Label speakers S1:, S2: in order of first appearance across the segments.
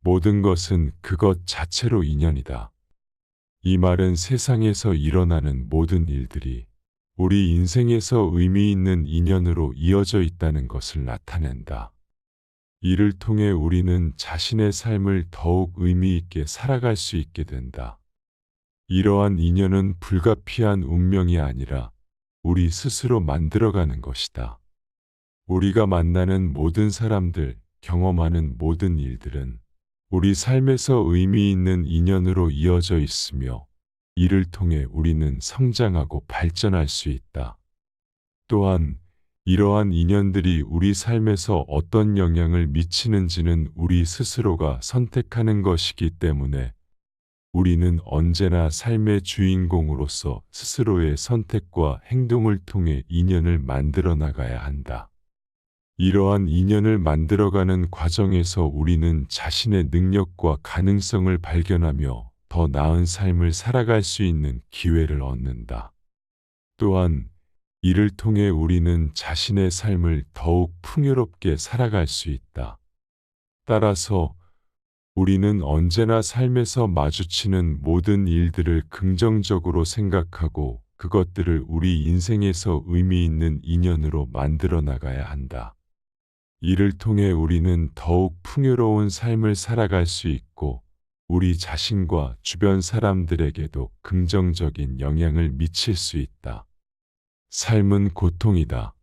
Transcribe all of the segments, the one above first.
S1: 모든 것은 그것 자체로 인연이다. 이 말은 세상에서 일어나는 모든 일들이 우리 인생에서 의미 있는 인연으로 이어져 있다는 것을 나타낸다. 이를 통해 우리는 자신의 삶을 더욱 의미 있게 살아갈 수 있게 된다. 이러한 인연은 불가피한 운명이 아니라 우리 스스로 만들어가는 것이다. 우리가 만나는 모든 사람들, 경험하는 모든 일들은 우리 삶에서 의미 있는 인연으로 이어져 있으며 이를 통해 우리는 성장하고 발전할 수 있다. 또한 이러한 인연들이 우리 삶에서 어떤 영향을 미치는지는 우리 스스로가 선택하는 것이기 때문에 우리는 언제나 삶의 주인공으로서 스스로의 선택과 행동을 통해 인연을 만들어 나가야 한다. 이러한 인연을 만들어가는 과정에서 우리는 자신의 능력과 가능성을 발견하며 더 나은 삶을 살아갈 수 있는 기회를 얻는다. 또한 이를 통해 우리는 자신의 삶을 더욱 풍요롭게 살아갈 수 있다. 따라서 우리는 언제나 삶에서 마주치는 모든 일들을 긍정적으로 생각하고 그것들을 우리 인생에서 의미 있는 인연으로 만들어 나가야 한다. 이를 통해 우리는 더욱 풍요로운 삶을 살아갈 수 있고 우리 자신과 주변 사람들에게도 긍정적인 영향을 미칠 수 있다. 삶은 고통이다.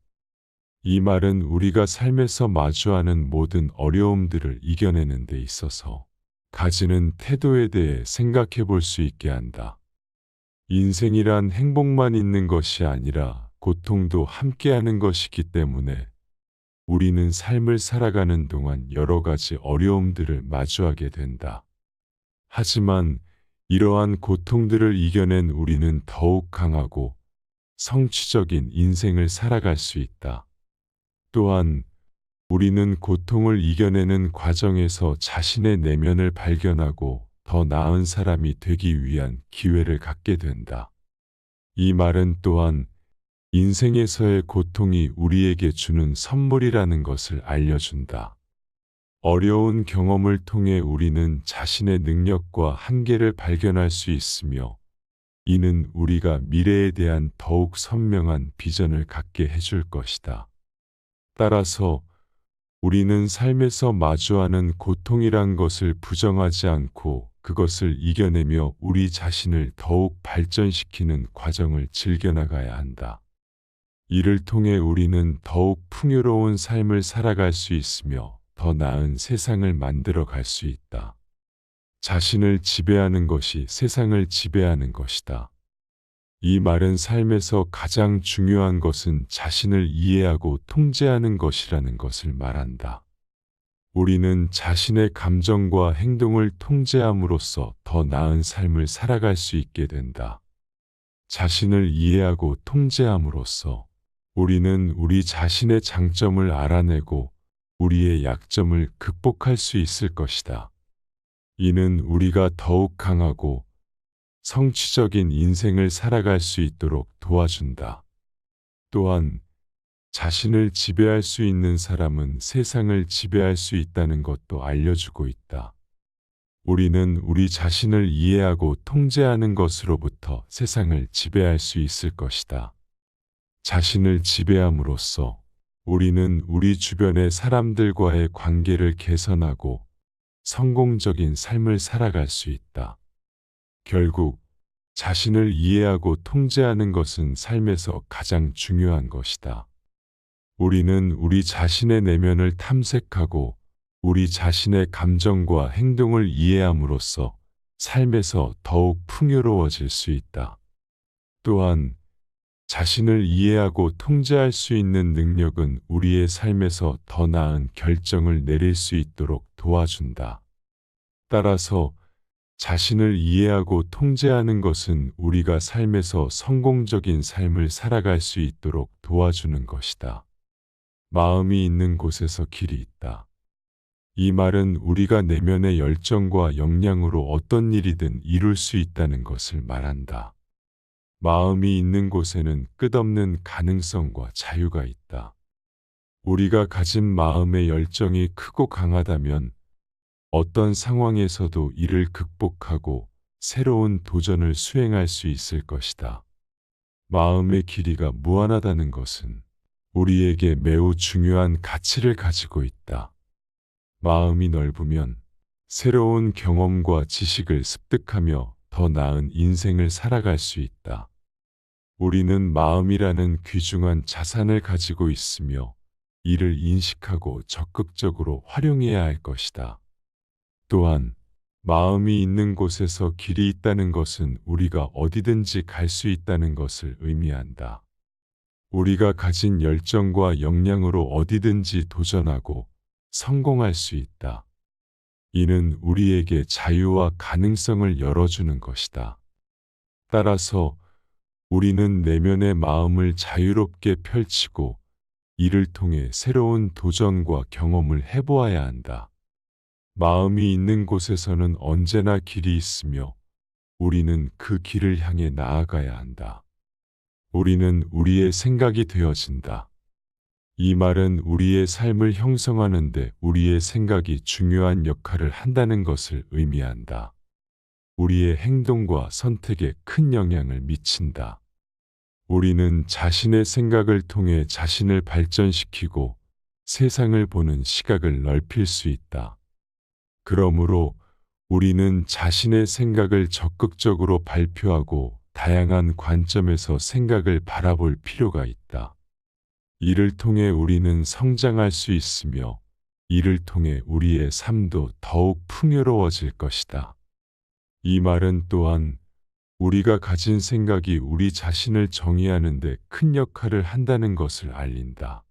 S1: 이 말은 우리가 삶에서 마주하는 모든 어려움들을 이겨내는 데 있어서 가지는 태도에 대해 생각해 볼 수 있게 한다. 인생이란 행복만 있는 것이 아니라 고통도 함께하는 것이기 때문에 우리는 삶을 살아가는 동안 여러 가지 어려움들을 마주하게 된다. 하지만 이러한 고통들을 이겨낸 우리는 더욱 강하고 성취적인 인생을 살아갈 수 있다. 또한 우리는 고통을 이겨내는 과정에서 자신의 내면을 발견하고 더 나은 사람이 되기 위한 기회를 갖게 된다. 이 말은 또한 인생에서의 고통이 우리에게 주는 선물이라는 것을 알려준다. 어려운 경험을 통해 우리는 자신의 능력과 한계를 발견할 수 있으며 이는 우리가 미래에 대한 더욱 선명한 비전을 갖게 해줄 것이다. 따라서 우리는 삶에서 마주하는 고통이란 것을 부정하지 않고 그것을 이겨내며 우리 자신을 더욱 발전시키는 과정을 즐겨나가야 한다. 이를 통해 우리는 더욱 풍요로운 삶을 살아갈 수 있으며 더 나은 세상을 만들어 갈 수 있다. 자신을 지배하는 것이 세상을 지배하는 것이다. 이 말은 삶에서 가장 중요한 것은 자신을 이해하고 통제하는 것이라는 것을 말한다. 우리는 자신의 감정과 행동을 통제함으로써 더 나은 삶을 살아갈 수 있게 된다. 자신을 이해하고 통제함으로써 우리는 우리 자신의 장점을 알아내고 우리의 약점을 극복할 수 있을 것이다. 이는 우리가 더욱 강하고 성취적인 인생을 살아갈 수 있도록 도와준다. 또한 자신을 지배할 수 있는 사람은 세상을 지배할 수 있다는 것도 알려주고 있다. 우리는 우리 자신을 이해하고 통제하는 것으로부터 세상을 지배할 수 있을 것이다. 자신을 지배함으로써 우리는 우리 주변의 사람들과의 관계를 개선하고 성공적인 삶을 살아갈 수 있다. 결국 자신을 이해하고 통제하는 것은 삶에서 가장 중요한 것이다. 우리는 우리 자신의 내면을 탐색하고 우리 자신의 감정과 행동을 이해함으로써 삶에서 더욱 풍요로워질 수 있다. 또한 자신을 이해하고 통제할 수 있는 능력은 우리의 삶에서 더 나은 결정을 내릴 수 있도록 도와준다. 따라서 자신을 이해하고 통제하는 것은 우리가 삶에서 성공적인 삶을 살아갈 수 있도록 도와주는 것이다. 마음이 있는 곳에서 길이 있다. 이 말은 우리가 내면의 열정과 역량으로 어떤 일이든 이룰 수 있다는 것을 말한다. 마음이 있는 곳에는 끝없는 가능성과 자유가 있다. 우리가 가진 마음의 열정이 크고 강하다면 어떤 상황에서도 이를 극복하고 새로운 도전을 수행할 수 있을 것이다. 마음의 길이가 무한하다는 것은 우리에게 매우 중요한 가치를 가지고 있다. 마음이 넓으면 새로운 경험과 지식을 습득하며 더 나은 인생을 살아갈 수 있다. 우리는 마음이라는 귀중한 자산을 가지고 있으며 이를 인식하고 적극적으로 활용해야 할 것이다. 또한 마음이 있는 곳에서 길이 있다는 것은 우리가 어디든지 갈 수 있다는 것을 의미한다. 우리가 가진 열정과 역량으로 어디든지 도전하고 성공할 수 있다. 이는 우리에게 자유와 가능성을 열어주는 것이다. 따라서 우리는 내면의 마음을 자유롭게 펼치고 이를 통해 새로운 도전과 경험을 해보아야 한다. 마음이 있는 곳에서는 언제나 길이 있으며 우리는 그 길을 향해 나아가야 한다. 우리는 우리의 생각이 되어진다. 이 말은 우리의 삶을 형성하는데 우리의 생각이 중요한 역할을 한다는 것을 의미한다. 우리의 행동과 선택에 큰 영향을 미친다. 우리는 자신의 생각을 통해 자신을 발전시키고 세상을 보는 시각을 넓힐 수 있다. 그러므로 우리는 자신의 생각을 적극적으로 발표하고 다양한 관점에서 생각을 바라볼 필요가 있다. 이를 통해 우리는 성장할 수 있으며 이를 통해 우리의 삶도 더욱 풍요로워질 것이다. 이 말은 또한 우리가 가진 생각이 우리 자신을 정의하는 데 큰 역할을 한다는 것을 알린다.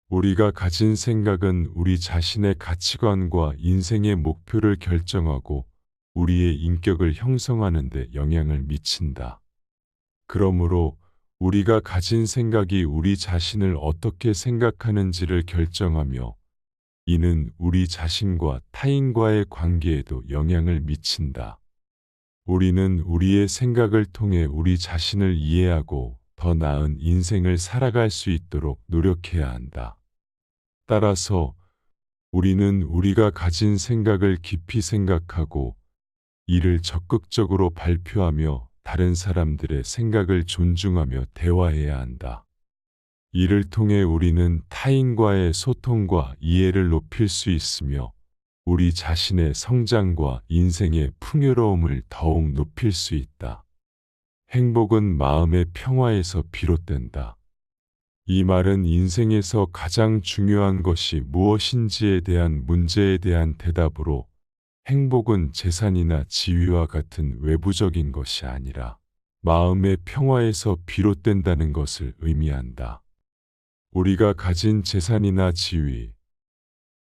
S1: 우리가 가진 생각은 우리 자신의 가치관과 인생의 목표를 결정하고 우리의 인격을 형성하는 데 영향을 미친다. 그러므로 우리가 가진 생각이 우리 자신을 어떻게 생각하는지를 결정하며 이는 우리 자신과 타인과의 관계에도 영향을 미친다. 우리는 우리의 생각을 통해 우리 자신을 이해하고 더 나은 인생을 살아갈 수 있도록 노력해야 한다. 따라서 우리는 우리가 가진 생각을 깊이 생각하고 이를 적극적으로 발표하며 다른 사람들의 생각을 존중하며 대화해야 한다. 이를 통해 우리는 타인과의 소통과 이해를 높일 수 있으며 우리 자신의 성장과 인생의 풍요로움을 더욱 높일 수 있다. 행복은 마음의 평화에서 비롯된다. 이 말은 인생에서 가장 중요한 것이 무엇인지에 대한 문제에 대한 대답으로 행복은 재산이나 지위와 같은 외부적인 것이 아니라 마음의 평화에서 비롯된다는 것을 의미한다. 우리가 가진 재산이나 지위,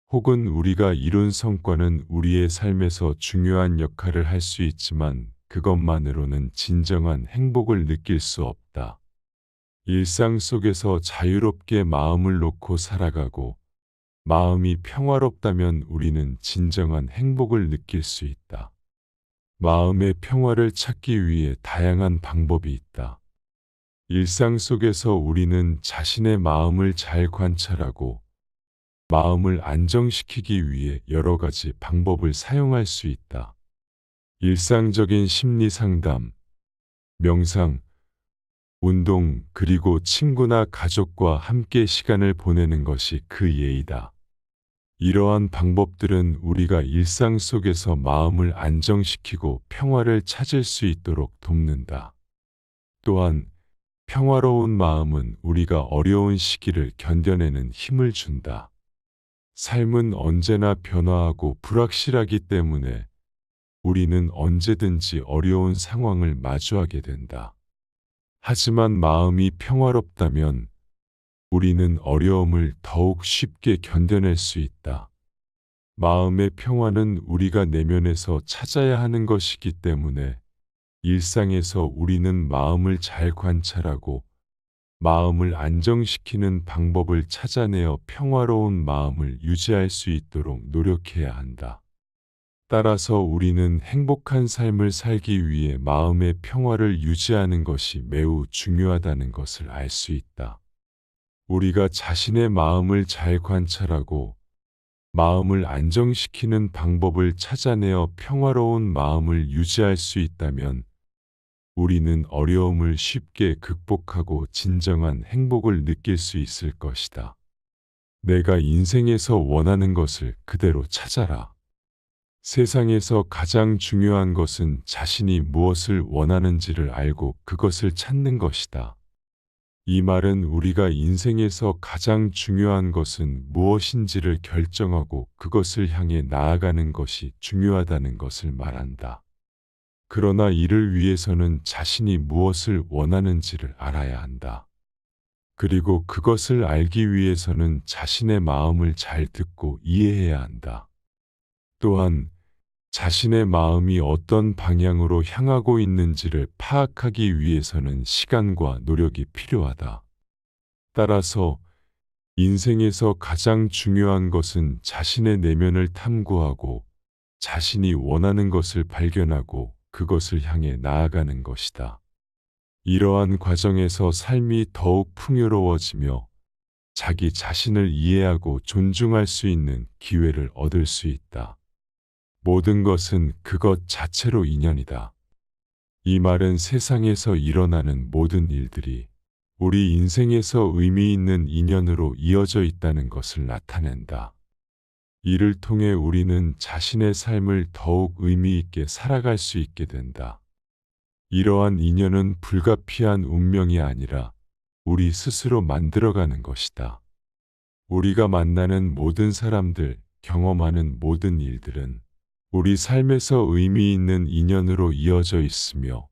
S1: 혹은 우리가 이룬 성과는 우리의 삶에서 중요한 역할을 할 수 있지만 그것만으로는 진정한 행복을 느낄 수 없다. 일상 속에서 자유롭게 마음을 놓고 살아가고 마음이 평화롭다면 우리는 진정한 행복을 느낄 수 있다. 마음의 평화를 찾기 위해 다양한 방법이 있다. 일상 속에서 우리는 자신의 마음을 잘 관찰하고 마음을 안정시키기 위해 여러 가지 방법을 사용할 수 있다. 일상적인 심리 상담, 명상, 운동, 그리고 친구나 가족과 함께 시간을 보내는 것이 그 예이다. 이러한 방법들은 우리가 일상 속에서 마음을 안정시키고 평화를 찾을 수 있도록 돕는다. 또한 평화로운 마음은 우리가 어려운 시기를 견뎌내는 힘을 준다. 삶은 언제나 변화하고 불확실하기 때문에 우리는 언제든지 어려운 상황을 마주하게 된다. 하지만 마음이 평화롭다면 우리는 어려움을 더욱 쉽게 견뎌낼 수 있다. 마음의 평화는 우리가 내면에서 찾아야 하는 것이기 때문에 일상에서 우리는 마음을 잘 관찰하고 마음을 안정시키는 방법을 찾아내어 평화로운 마음을 유지할 수 있도록 노력해야 한다. 따라서 우리는 행복한 삶을 살기 위해 마음의 평화를 유지하는 것이 매우 중요하다는 것을 알 수 있다. 우리가 자신의 마음을 잘 관찰하고 마음을 안정시키는 방법을 찾아내어 평화로운 마음을 유지할 수 있다면 우리는 어려움을 쉽게 극복하고 진정한 행복을 느낄 수 있을 것이다. 내가 인생에서 원하는 것을 그대로 찾아라. 세상에서 가장 중요한 것은 자신이 무엇을 원하는지를 알고 그것을 찾는 것이다. 이 말은 우리가 인생에서 가장 중요한 것은 무엇인지를 결정하고 그것을 향해 나아가는 것이 중요하다는 것을 말한다. 그러나 이를 위해서는 자신이 무엇을 원하는지를 알아야 한다. 그리고 그것을 알기 위해서는 자신의 마음을 잘 듣고 이해해야 한다. 또한 자신의 마음이 어떤 방향으로 향하고 있는지를 파악하기 위해서는 시간과 노력이 필요하다. 따라서 인생에서 가장 중요한 것은 자신의 내면을 탐구하고 자신이 원하는 것을 발견하고 그것을 향해 나아가는 것이다. 이러한 과정에서 삶이 더욱 풍요로워지며 자기 자신을 이해하고 존중할 수 있는 기회를 얻을 수 있다. 모든 것은 그것 자체로 인연이다. 이 말은 세상에서 일어나는 모든 일들이 우리 인생에서 의미 있는 인연으로 이어져 있다는 것을 나타낸다. 이를 통해 우리는 자신의 삶을 더욱 의미 있게 살아갈 수 있게 된다. 이러한 인연은 불가피한 운명이 아니라 우리 스스로 만들어가는 것이다. 우리가 만나는 모든 사람들, 경험하는 모든 일들은 우리 삶에서 의미 있는 인연으로 이어져 있으며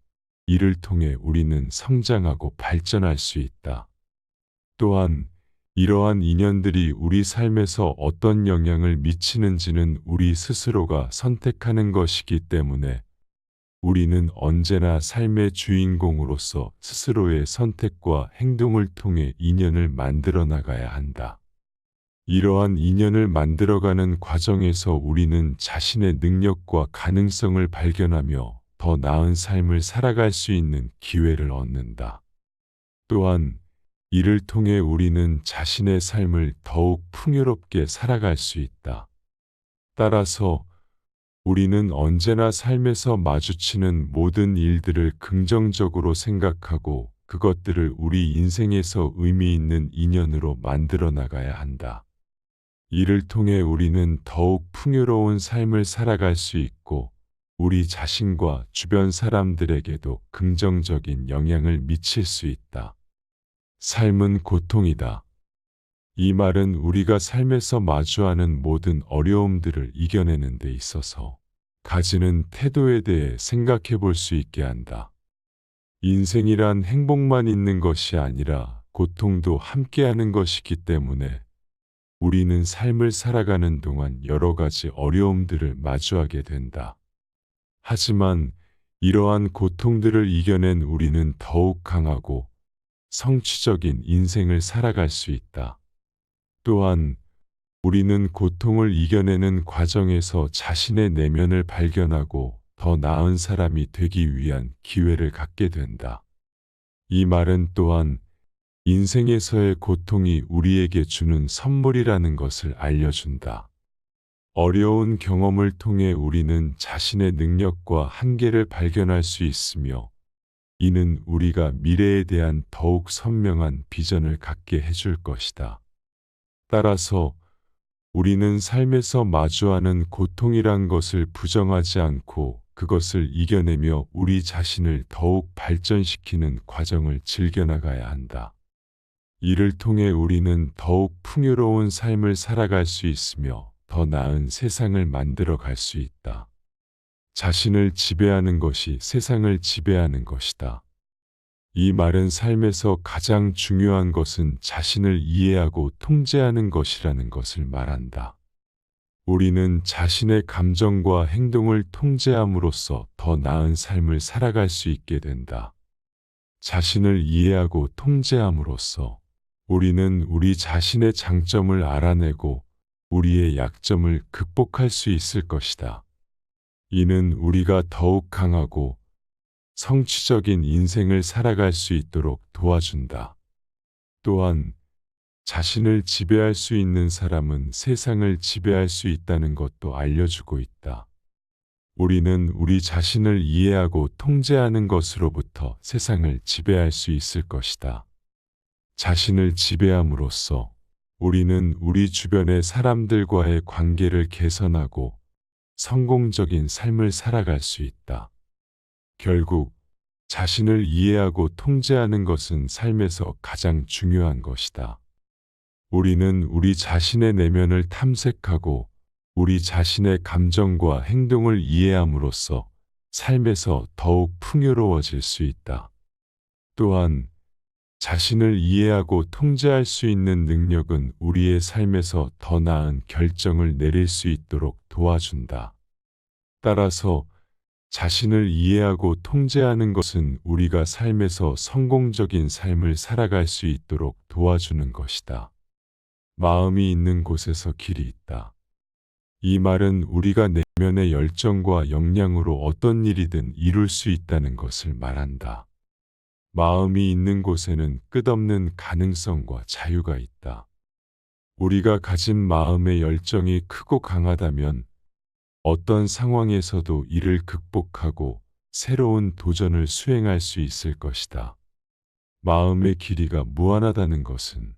S1: 이를 통해 우리는 성장하고 발전할 수 있다. 또한 이러한 인연들이 우리 삶에서 어떤 영향을 미치는지는 우리 스스로가 선택하는 것이기 때문에 우리는 언제나 삶의 주인공으로서 스스로의 선택과 행동을 통해 인연을 만들어 나가야 한다. 이러한 인연을 만들어가는 과정에서 우리는 자신의 능력과 가능성을 발견하며 더 나은 삶을 살아갈 수 있는 기회를 얻는다. 또한 이를 통해 우리는 자신의 삶을 더욱 풍요롭게 살아갈 수 있다. 따라서 우리는 언제나 삶에서 마주치는 모든 일들을 긍정적으로 생각하고 그것들을 우리 인생에서 의미 있는 인연으로 만들어 나가야 한다. 이를 통해 우리는 더욱 풍요로운 삶을 살아갈 수 있고 우리 자신과 주변 사람들에게도 긍정적인 영향을 미칠 수 있다. 삶은 고통이다. 이 말은 우리가 삶에서 마주하는 모든 어려움들을 이겨내는 데 있어서 가지는 태도에 대해 생각해 볼 수 있게 한다. 인생이란 행복만 있는 것이 아니라 고통도 함께하는 것이기 때문에 우리는 삶을 살아가는 동안 여러 가지 어려움들을 마주하게 된다. 하지만 이러한 고통들을 이겨낸 우리는 더욱 강하고 성취적인 인생을 살아갈 수 있다. 또한 우리는 고통을 이겨내는 과정에서 자신의 내면을 발견하고 더 나은 사람이 되기 위한 기회를 갖게 된다. 이 말은 또한 인생에서의 고통이 우리에게 주는 선물이라는 것을 알려준다. 어려운 경험을 통해 우리는 자신의 능력과 한계를 발견할 수 있으며 이는 우리가 미래에 대한 더욱 선명한 비전을 갖게 해줄 것이다. 따라서 우리는 삶에서 마주하는 고통이란 것을 부정하지 않고 그것을 이겨내며 우리 자신을 더욱 발전시키는 과정을 즐겨나가야 한다. 이를 통해 우리는 더욱 풍요로운 삶을 살아갈 수 있으며 더 나은 세상을 만들어 갈 수 있다. 자신을 지배하는 것이 세상을 지배하는 것이다. 이 말은 삶에서 가장 중요한 것은 자신을 이해하고 통제하는 것이라는 것을 말한다. 우리는 자신의 감정과 행동을 통제함으로써 더 나은 삶을 살아갈 수 있게 된다. 자신을 이해하고 통제함으로써 우리는 우리 자신의 장점을 알아내고 우리의 약점을 극복할 수 있을 것이다. 이는 우리가 더욱 강하고 성취적인 인생을 살아갈 수 있도록 도와준다. 또한 자신을 지배할 수 있는 사람은 세상을 지배할 수 있다는 것도 알려주고 있다. 우리는 우리 자신을 이해하고 통제하는 것으로부터 세상을 지배할 수 있을 것이다. 자신을 지배함으로써 우리는 우리 주변의 사람들과의 관계를 개선하고 성공적인 삶을 살아갈 수 있다. 결국 자신을 이해하고 통제하는 것은 삶에서 가장 중요한 것이다. 우리는 우리 자신의 내면을 탐색하고 우리 자신의 감정과 행동을 이해함으로써 삶에서 더욱 풍요로워질 수 있다. 또한 자신을 이해하고 통제할 수 있는 능력은 우리의 삶에서 더 나은 결정을 내릴 수 있도록 도와준다. 따라서 자신을 이해하고 통제하는 것은 우리가 삶에서 성공적인 삶을 살아갈 수 있도록 도와주는 것이다. 마음이 있는 곳에서 길이 있다. 이 말은 우리가 내면의 열정과 역량으로 어떤 일이든 이룰 수 있다는 것을 말한다. 마음이 있는 곳에는 끝없는 가능성과 자유가 있다. 우리가 가진 마음의 열정이 크고 강하다면 어떤 상황에서도 이를 극복하고 새로운 도전을 수행할 수 있을 것이다. 마음의 길이가 무한하다는 것은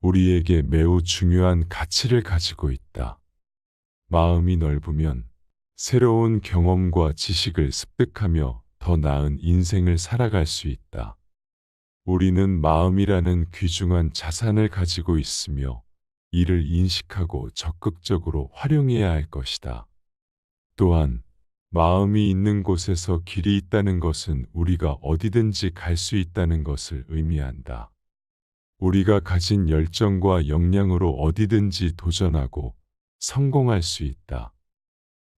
S1: 우리에게 매우 중요한 가치를 가지고 있다. 마음이 넓으면 새로운 경험과 지식을 습득하며 더 나은 인생을 살아갈 수 있다. 우리는 마음이라는 귀중한 자산을 가지고 있으며 이를 인식하고 적극적으로 활용해야 할 것이다. 또한 마음이 있는 곳에서 길이 있다는 것은 우리가 어디든지 갈 수 있다는 것을 의미한다. 우리가 가진 열정과 역량으로 어디든지 도전하고 성공할 수 있다.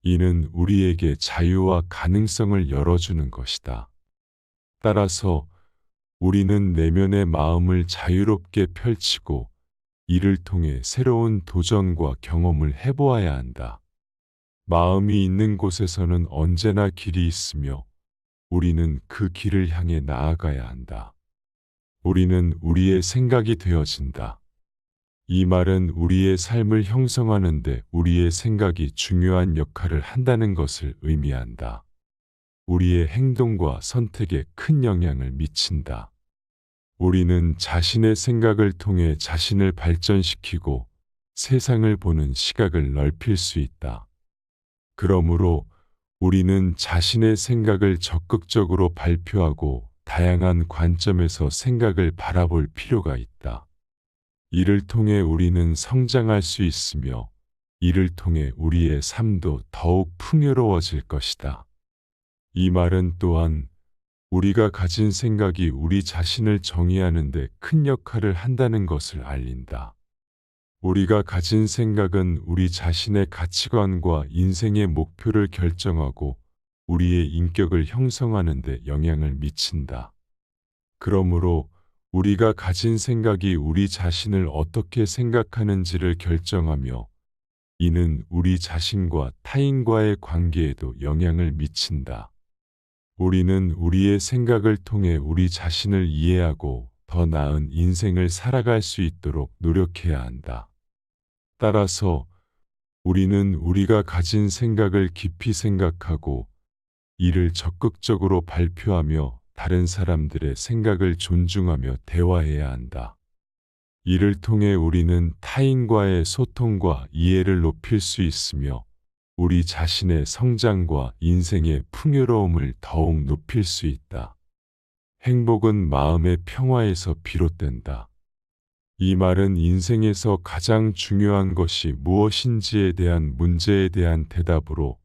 S1: 이는 우리에게 자유와 가능성을 열어주는 것이다. 따라서 우리는 내면의 마음을 자유롭게 펼치고 이를 통해 새로운 도전과 경험을 해보아야 한다. 마음이 있는 곳에서는 언제나 길이 있으며 우리는 그 길을 향해 나아가야 한다. 우리는 우리의 생각이 되어진다. 이 말은 우리의 삶을 형성하는 데 우리의 생각이 중요한 역할을 한다는 것을 의미한다. 우리의 행동과 선택에 큰 영향을 미친다. 우리는 자신의 생각을 통해 자신을 발전시키고 세상을 보는 시각을 넓힐 수 있다. 그러므로 우리는 자신의 생각을 적극적으로 발표하고 다양한 관점에서 생각을 바라볼 필요가 있다. 이를 통해 우리는 성장할 수 있으며 이를 통해 우리의 삶도 더욱 풍요로워질 것이다. 이 말은 또한 우리가 가진 생각이 우리 자신을 정의하는 데 큰 역할을 한다는 것을 알린다. 우리가 가진 생각은 우리 자신의 가치관과 인생의 목표를 결정하고 우리의 인격을 형성하는 데 영향을 미친다. 그러므로 우리가 가진 생각이 우리 자신을 어떻게 생각하는지를 결정하며 이는 우리 자신과 타인과의 관계에도 영향을 미친다. 우리는 우리의 생각을 통해 우리 자신을 이해하고 더 나은 인생을 살아갈 수 있도록 노력해야 한다. 따라서 우리는 우리가 가진 생각을 깊이 생각하고 이를 적극적으로 발표하며 다른 사람들의 생각을 존중하며 대화해야 한다. 이를 통해 우리는 타인과의 소통과 이해를 높일 수 있으며 우리 자신의 성장과 인생의 풍요로움을 더욱 높일 수 있다. 행복은 마음의 평화에서 비롯된다. 이 말은 인생에서 가장 중요한 것이 무엇인지에 대한 문제에 대한 대답으로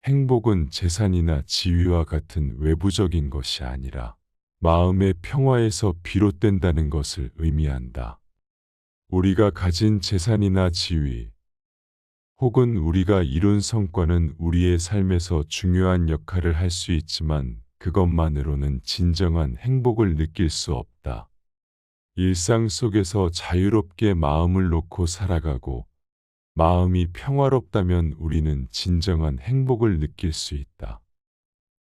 S1: 행복은 재산이나 지위와 같은 외부적인 것이 아니라 마음의 평화에서 비롯된다는 것을 의미한다. 우리가 가진 재산이나 지위, 혹은 우리가 이룬 성과는 우리의 삶에서 중요한 역할을 할 수 있지만 그것만으로는 진정한 행복을 느낄 수 없다. 일상 속에서 자유롭게 마음을 놓고 살아가고 마음이 평화롭다면 우리는 진정한 행복을 느낄 수 있다.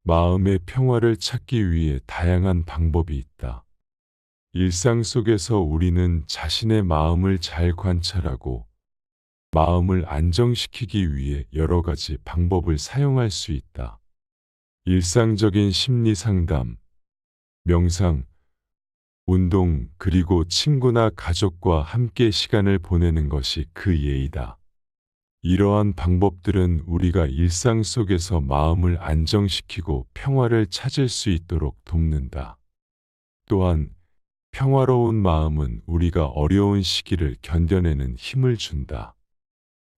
S1: 마음의 평화를 찾기 위해 다양한 방법이 있다. 일상 속에서 우리는 자신의 마음을 잘 관찰하고 마음을 안정시키기 위해 여러 가지 방법을 사용할 수 있다. 일상적인 심리 상담, 명상, 운동, 그리고 친구나 가족과 함께 시간을 보내는 것이 그 예이다. 이러한 방법들은 우리가 일상 속에서 마음을 안정시키고 평화를 찾을 수 있도록 돕는다. 또한 평화로운 마음은 우리가 어려운 시기를 견뎌내는 힘을 준다.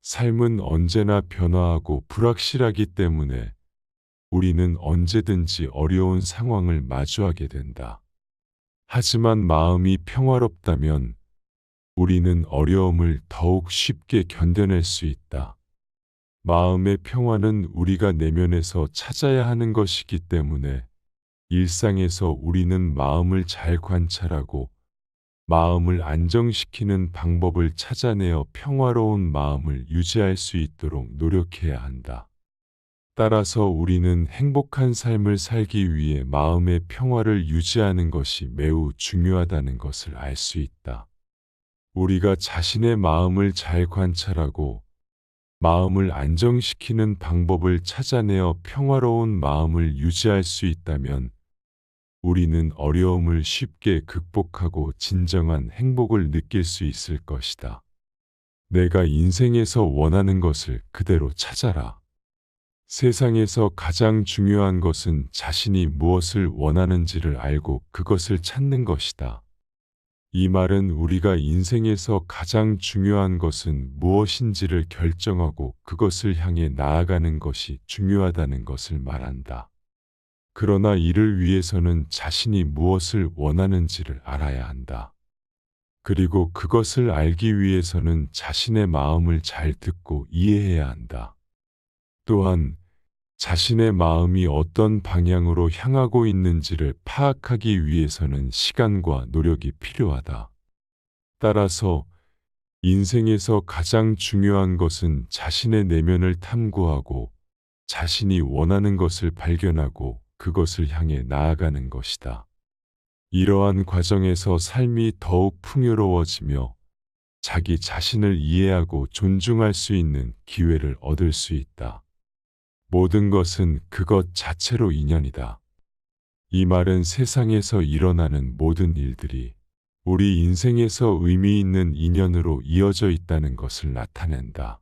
S1: 삶은 언제나 변화하고 불확실하기 때문에 우리는 언제든지 어려운 상황을 마주하게 된다. 하지만 마음이 평화롭다면 우리는 어려움을 더욱 쉽게 견뎌낼 수 있다. 마음의 평화는 우리가 내면에서 찾아야 하는 것이기 때문에 일상에서 우리는 마음을 잘 관찰하고 마음을 안정시키는 방법을 찾아내어 평화로운 마음을 유지할 수 있도록 노력해야 한다. 따라서 우리는 행복한 삶을 살기 위해 마음의 평화를 유지하는 것이 매우 중요하다는 것을 알 수 있다. 우리가 자신의 마음을 잘 관찰하고 마음을 안정시키는 방법을 찾아내어 평화로운 마음을 유지할 수 있다면 우리는 어려움을 쉽게 극복하고 진정한 행복을 느낄 수 있을 것이다. 내가 인생에서 원하는 것을 그대로 찾아라. 세상에서 가장 중요한 것은 자신이 무엇을 원하는지를 알고 그것을 찾는 것이다. 이 말은 우리가 인생에서 가장 중요한 것은 무엇인지를 결정하고 그것을 향해 나아가는 것이 중요하다는 것을 말한다. 그러나 이를 위해서는 자신이 무엇을 원하는지를 알아야 한다. 그리고 그것을 알기 위해서는 자신의 마음을 잘 듣고 이해해야 한다. 또한 자신의 마음이 어떤 방향으로 향하고 있는지를 파악하기 위해서는 시간과 노력이 필요하다. 따라서 인생에서 가장 중요한 것은 자신의 내면을 탐구하고 자신이 원하는 것을 발견하고 그것을 향해 나아가는 것이다. 이러한 과정에서 삶이 더욱 풍요로워지며 자기 자신을 이해하고 존중할 수 있는 기회를 얻을 수 있다. 모든 것은 그것 자체로 인연이다. 이 말은 세상에서 일어나는 모든 일들이 우리 인생에서 의미 있는 인연으로 이어져 있다는 것을 나타낸다.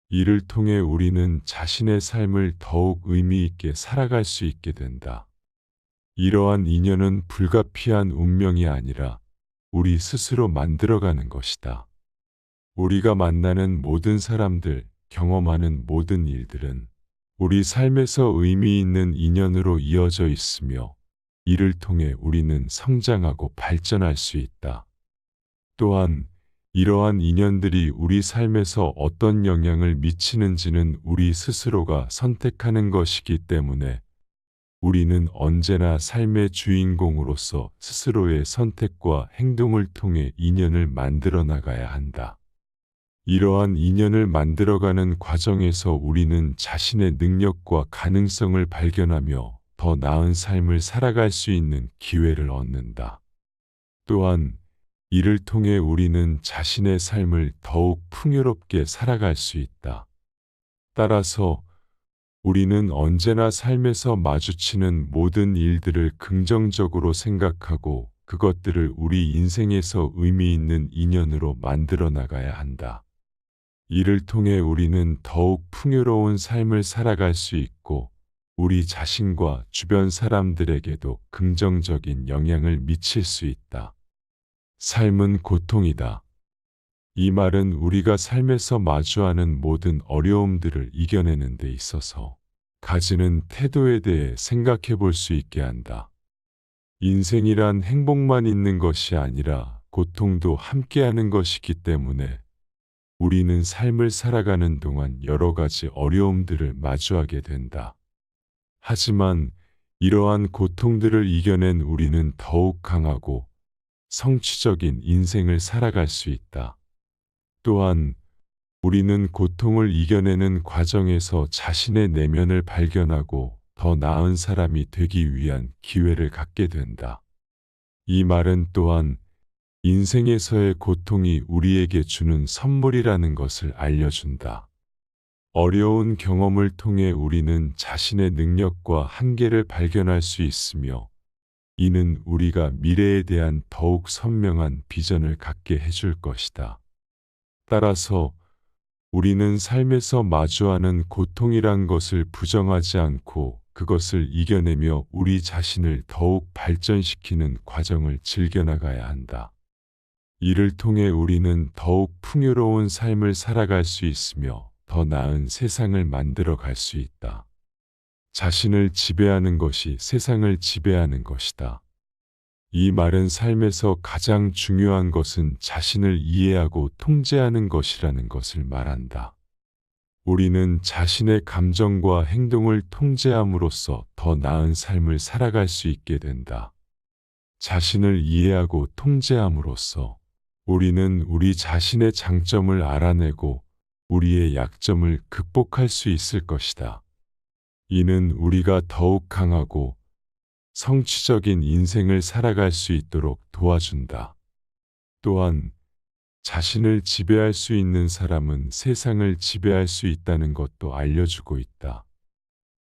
S1: 이를 통해 우리는 자신의 삶을 더욱 의미 있게 살아갈 수 있게 된다. 이러한 인연은 불가피한 운명이 아니라 우리 스스로 만들어가는 것이다. 우리가 만나는 모든 사람들, 경험하는 모든 일들은 우리 삶에서 의미 있는 인연으로 이어져 있으며 이를 통해 우리는 성장하고 발전할 수 있다. 또한 이러한 인연들이 우리 삶에서 어떤 영향을 미치는지는 우리 스스로가 선택하는 것이기 때문에 우리는 언제나 삶의 주인공으로서 스스로의 선택과 행동을 통해 인연을 만들어 나가야 한다. 이러한 인연을 만들어가는 과정에서 우리는 자신의 능력과 가능성을 발견하며 더 나은 삶을 살아갈 수 있는 기회를 얻는다. 또한 이를 통해 우리는 자신의 삶을 더욱 풍요롭게 살아갈 수 있다. 따라서 우리는 언제나 삶에서 마주치는 모든 일들을 긍정적으로 생각하고 그것들을 우리 인생에서 의미 있는 인연으로 만들어 나가야 한다. 이를 통해 우리는 더욱 풍요로운 삶을 살아갈 수 있고 우리 자신과 주변 사람들에게도 긍정적인 영향을 미칠 수 있다. 삶은 고통이다. 이 말은 우리가 삶에서 마주하는 모든 어려움들을 이겨내는 데 있어서 가지는 태도에 대해 생각해 볼 수 있게 한다. 인생이란 행복만 있는 것이 아니라 고통도 함께하는 것이기 때문에 우리는 삶을 살아가는 동안 여러 가지 어려움들을 마주하게 된다. 하지만 이러한 고통들을 이겨낸 우리는 더욱 강하고 성취적인 인생을 살아갈 수 있다. 또한 우리는 고통을 이겨내는 과정에서 자신의 내면을 발견하고 더 나은 사람이 되기 위한 기회를 갖게 된다. 이 말은 또한 인생에서의 고통이 우리에게 주는 선물이라는 것을 알려준다. 어려운 경험을 통해 우리는 자신의 능력과 한계를 발견할 수 있으며, 이는 우리가 미래에 대한 더욱 선명한 비전을 갖게 해줄 것이다. 따라서 우리는 삶에서 마주하는 고통이란 것을 부정하지 않고 그것을 이겨내며 우리 자신을 더욱 발전시키는 과정을 즐겨나가야 한다. 이를 통해 우리는 더욱 풍요로운 삶을 살아갈 수 있으며 더 나은 세상을 만들어 갈 수 있다. 자신을 지배하는 것이 세상을 지배하는 것이다. 이 말은 삶에서 가장 중요한 것은 자신을 이해하고 통제하는 것이라는 것을 말한다. 우리는 자신의 감정과 행동을 통제함으로써 더 나은 삶을 살아갈 수 있게 된다. 자신을 이해하고 통제함으로써 우리는 우리 자신의 장점을 알아내고 우리의 약점을 극복할 수 있을 것이다. 이는 우리가 더욱 강하고 성취적인 인생을 살아갈 수 있도록 도와준다. 또한 자신을 지배할 수 있는 사람은 세상을 지배할 수 있다는 것도 알려주고 있다.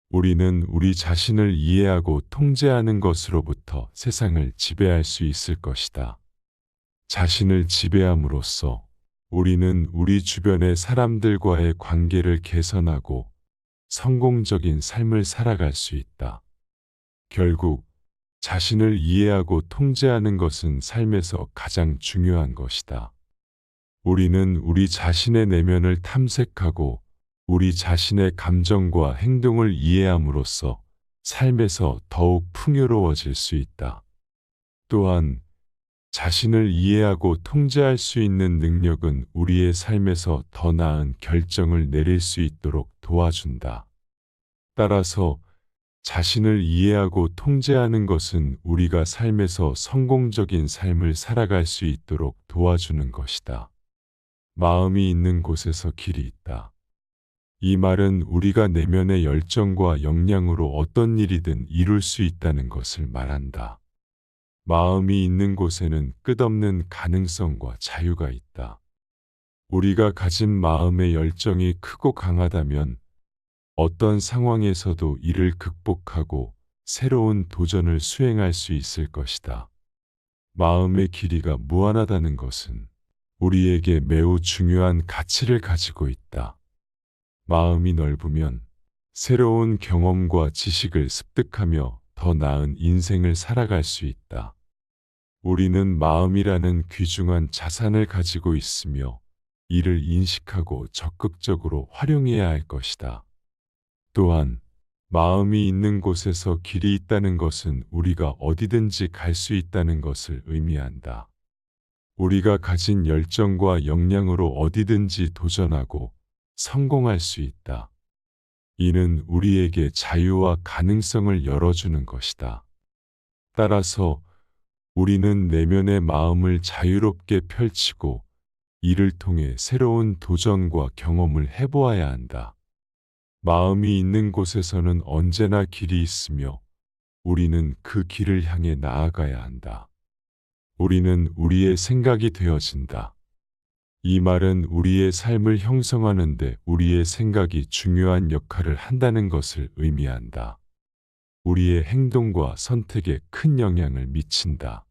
S1: 우리는 우리 자신을 이해하고 통제하는 것으로부터 세상을 지배할 수 있을 것이다. 자신을 지배함으로써 우리는 우리 주변의 사람들과의 관계를 개선하고 성공적인 삶을 살아갈 수 있다. 결국 자신을 이해하고 통제하는 것은 삶에서 가장 중요한 것이다. 우리는 우리 자신의 내면을 탐색하고 우리 자신의 감정과 행동을 이해함으로써 삶에서 더욱 풍요로워질 수 있다. 또한 자신을 이해하고 통제할 수 있는 능력은 우리의 삶에서 더 나은 결정을 내릴 수 있도록 도와준다. 따라서 자신을 이해하고 통제하는 것은 우리가 삶에서 성공적인 삶을 살아갈 수 있도록 도와주는 것이다. 마음이 있는 곳에서 길이 있다. 이 말은 우리가 내면의 열정과 역량으로 어떤 일이든 이룰 수 있다는 것을 말한다. 마음이 있는 곳에는 끝없는 가능성과 자유가 있다. 우리가 가진 마음의 열정이 크고 강하다면 어떤 상황에서도 이를 극복하고 새로운 도전을 수행할 수 있을 것이다. 마음의 길이가 무한하다는 것은 우리에게 매우 중요한 가치를 가지고 있다. 마음이 넓으면 새로운 경험과 지식을 습득하며 더 나은 인생을 살아갈 수 있다. 우리는 마음이라는 귀중한 자산을 가지고 있으며 이를 인식하고 적극적으로 활용해야 할 것이다. 또한 마음이 있는 곳에서 길이 있다는 것은 우리가 어디든지 갈 수 있다는 것을 의미한다. 우리가 가진 열정과 역량으로 어디든지 도전하고 성공할 수 있다. 이는 우리에게 자유와 가능성을 열어주는 것이다. 따라서 우리는 내면의 마음을 자유롭게 펼치고 이를 통해 새로운 도전과 경험을 해보아야 한다. 마음이 있는 곳에서는 언제나 길이 있으며 우리는 그 길을 향해 나아가야 한다. 우리는 우리의 생각이 되어진다. 이 말은 우리의 삶을 형성하는 데 우리의 생각이 중요한 역할을 한다는 것을 의미한다. 우리의 행동과 선택에 큰 영향을 미친다.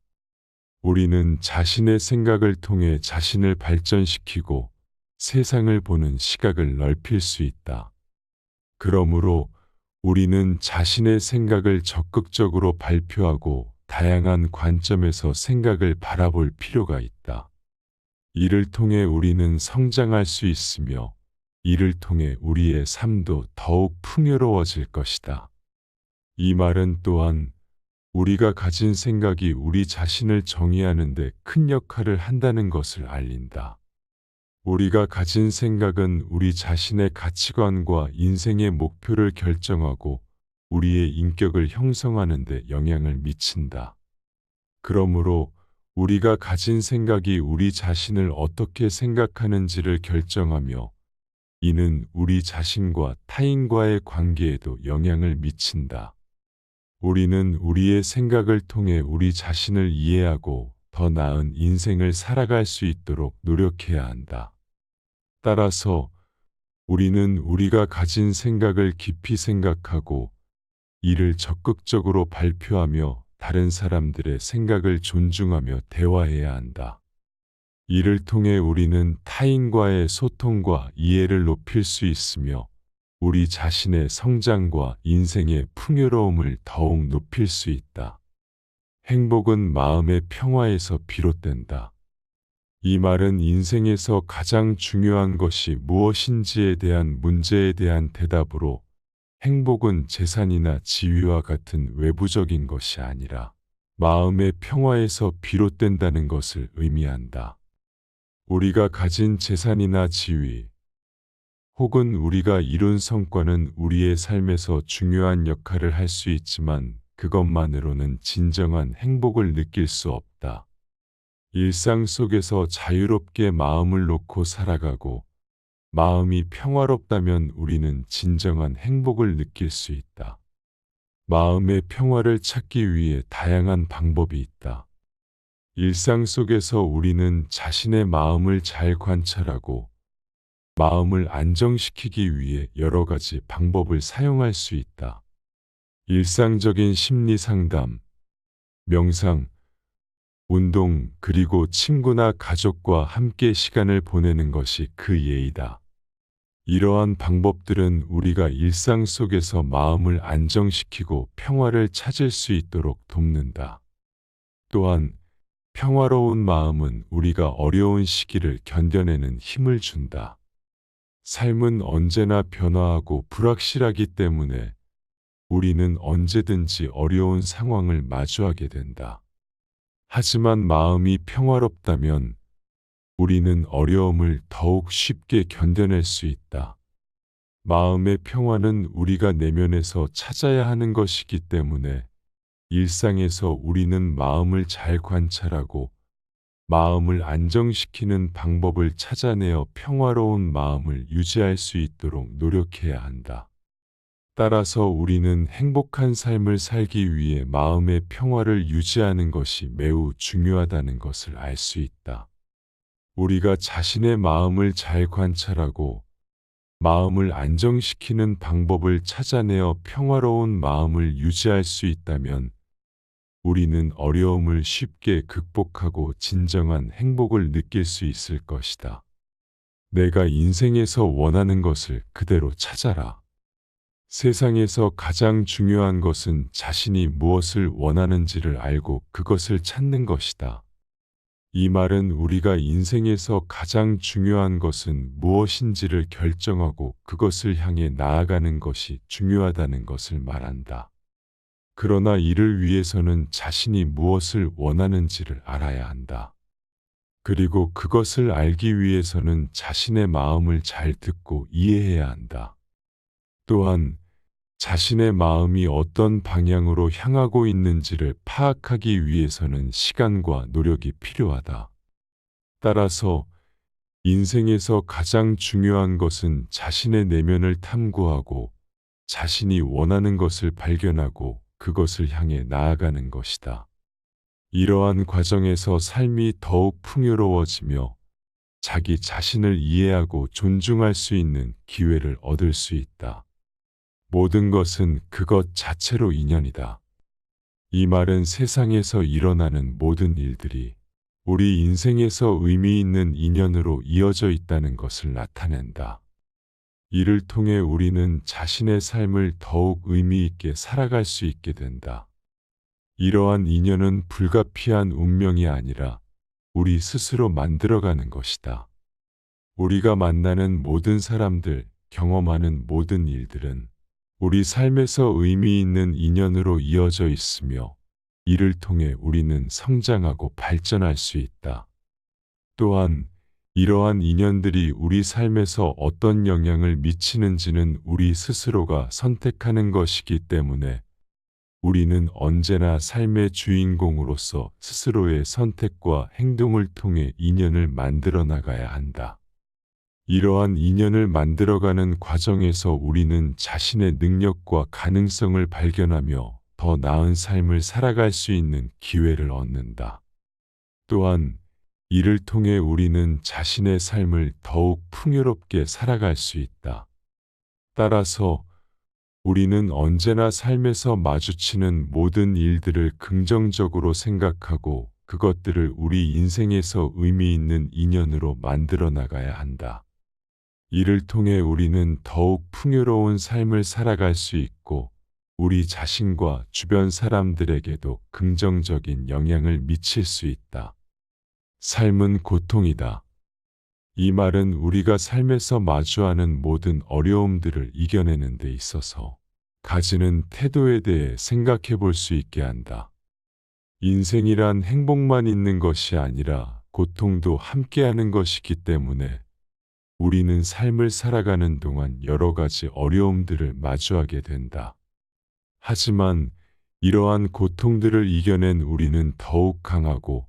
S1: 우리는 자신의 생각을 통해 자신을 발전시키고 세상을 보는 시각을 넓힐 수 있다. 그러므로 우리는 자신의 생각을 적극적으로 발표하고 다양한 관점에서 생각을 바라볼 필요가 있다. 이를 통해 우리는 성장할 수 있으며 이를 통해 우리의 삶도 더욱 풍요로워질 것이다. 이 말은 또한 우리가 가진 생각이 우리 자신을 정의하는 데 큰 역할을 한다는 것을 알린다. 우리가 가진 생각은 우리 자신의 가치관과 인생의 목표를 결정하고 우리의 인격을 형성하는 데 영향을 미친다. 그러므로 우리가 가진 생각이 우리 자신을 어떻게 생각하는지를 결정하며 이는 우리 자신과 타인과의 관계에도 영향을 미친다. 우리는 우리의 생각을 통해 우리 자신을 이해하고 더 나은 인생을 살아갈 수 있도록 노력해야 한다. 따라서 우리는 우리가 가진 생각을 깊이 생각하고 이를 적극적으로 발표하며 다른 사람들의 생각을 존중하며 대화해야 한다. 이를 통해 우리는 타인과의 소통과 이해를 높일 수 있으며 우리 자신의 성장과 인생의 풍요로움을 더욱 높일 수 있다. 행복은 마음의 평화에서 비롯된다. 이 말은 인생에서 가장 중요한 것이 무엇인지에 대한 문제에 대한 대답으로 행복은 재산이나 지위와 같은 외부적인 것이 아니라 마음의 평화에서 비롯된다는 것을 의미한다. 우리가 가진 재산이나 지위, 혹은 우리가 이룬 성과는 우리의 삶에서 중요한 역할을 할 수 있지만 그것만으로는 진정한 행복을 느낄 수 없다. 일상 속에서 자유롭게 마음을 놓고 살아가고 마음이 평화롭다면 우리는 진정한 행복을 느낄 수 있다. 마음의 평화를 찾기 위해 다양한 방법이 있다. 일상 속에서 우리는 자신의 마음을 잘 관찰하고 마음을 안정시키기 위해 여러 가지 방법을 사용할 수 있다. 일상적인 심리 상담, 명상, 운동, 그리고 친구나 가족과 함께 시간을 보내는 것이 그 예이다. 이러한 방법들은 우리가 일상 속에서 마음을 안정시키고 평화를 찾을 수 있도록 돕는다. 또한 평화로운 마음은 우리가 어려운 시기를 견뎌내는 힘을 준다. 삶은 언제나 변화하고 불확실하기 때문에 우리는 언제든지 어려운 상황을 마주하게 된다. 하지만 마음이 평화롭다면 우리는 어려움을 더욱 쉽게 견뎌낼 수 있다. 마음의 평화는 우리가 내면에서 찾아야 하는 것이기 때문에 일상에서 우리는 마음을 잘 관찰하고 마음을 안정시키는 방법을 찾아내어 평화로운 마음을 유지할 수 있도록 노력해야 한다. 따라서 우리는 행복한 삶을 살기 위해 마음의 평화를 유지하는 것이 매우 중요하다는 것을 알 수 있다. 우리가 자신의 마음을 잘 관찰하고 마음을 안정시키는 방법을 찾아내어 평화로운 마음을 유지할 수 있다면 우리는 어려움을 쉽게 극복하고 진정한 행복을 느낄 수 있을 것이다. 내가 인생에서 원하는 것을 그대로 찾아라. 세상에서 가장 중요한 것은 자신이 무엇을 원하는지를 알고 그것을 찾는 것이다. 이 말은 우리가 인생에서 가장 중요한 것은 무엇인지를 결정하고 그것을 향해 나아가는 것이 중요하다는 것을 말한다. 그러나 이를 위해서는 자신이 무엇을 원하는지를 알아야 한다. 그리고 그것을 알기 위해서는 자신의 마음을 잘 듣고 이해해야 한다. 또한 자신의 마음이 어떤 방향으로 향하고 있는지를 파악하기 위해서는 시간과 노력이 필요하다. 따라서 인생에서 가장 중요한 것은 자신의 내면을 탐구하고 자신이 원하는 것을 발견하고 그것을 향해 나아가는 것이다. 이러한 과정에서 삶이 더욱 풍요로워지며 자기 자신을 이해하고 존중할 수 있는 기회를 얻을 수 있다. 모든 것은 그것 자체로 인연이다. 이 말은 세상에서 일어나는 모든 일들이 우리 인생에서 의미 있는 인연으로 이어져 있다는 것을 나타낸다. 이를 통해 우리는 자신의 삶을 더욱 의미 있게 살아갈 수 있게 된다. 이러한 인연은 불가피한 운명이 아니라 우리 스스로 만들어가는 것이다. 우리가 만나는 모든 사람들, 경험하는 모든 일들은 우리 삶에서 의미 있는 인연으로 이어져 있으며 이를 통해 우리는 성장하고 발전할 수 있다. 또한 이러한 인연들이 우리 삶에서 어떤 영향을 미치는지는 우리 스스로가 선택하는 것이기 때문에 우리는 언제나 삶의 주인공으로서 스스로의 선택과 행동을 통해 인연을 만들어 나가야 한다. 이러한 인연을 만들어가는 과정에서 우리는 자신의 능력과 가능성을 발견하며 더 나은 삶을 살아갈 수 있는 기회를 얻는다. 또한 이를 통해 우리는 자신의 삶을 더욱 풍요롭게 살아갈 수 있다. 따라서 우리는 언제나 삶에서 마주치는 모든 일들을 긍정적으로 생각하고 그것들을 우리 인생에서 의미 있는 인연으로 만들어 나가야 한다. 이를 통해 우리는 더욱 풍요로운 삶을 살아갈 수 있고 우리 자신과 주변 사람들에게도 긍정적인 영향을 미칠 수 있다. 삶은 고통이다. 이 말은 우리가 삶에서 마주하는 모든 어려움들을 이겨내는 데 있어서 가지는 태도에 대해 생각해 볼 수 있게 한다. 인생이란 행복만 있는 것이 아니라 고통도 함께하는 것이기 때문에 우리는 삶을 살아가는 동안 여러 가지 어려움들을 마주하게 된다. 하지만 이러한 고통들을 이겨낸 우리는 더욱 강하고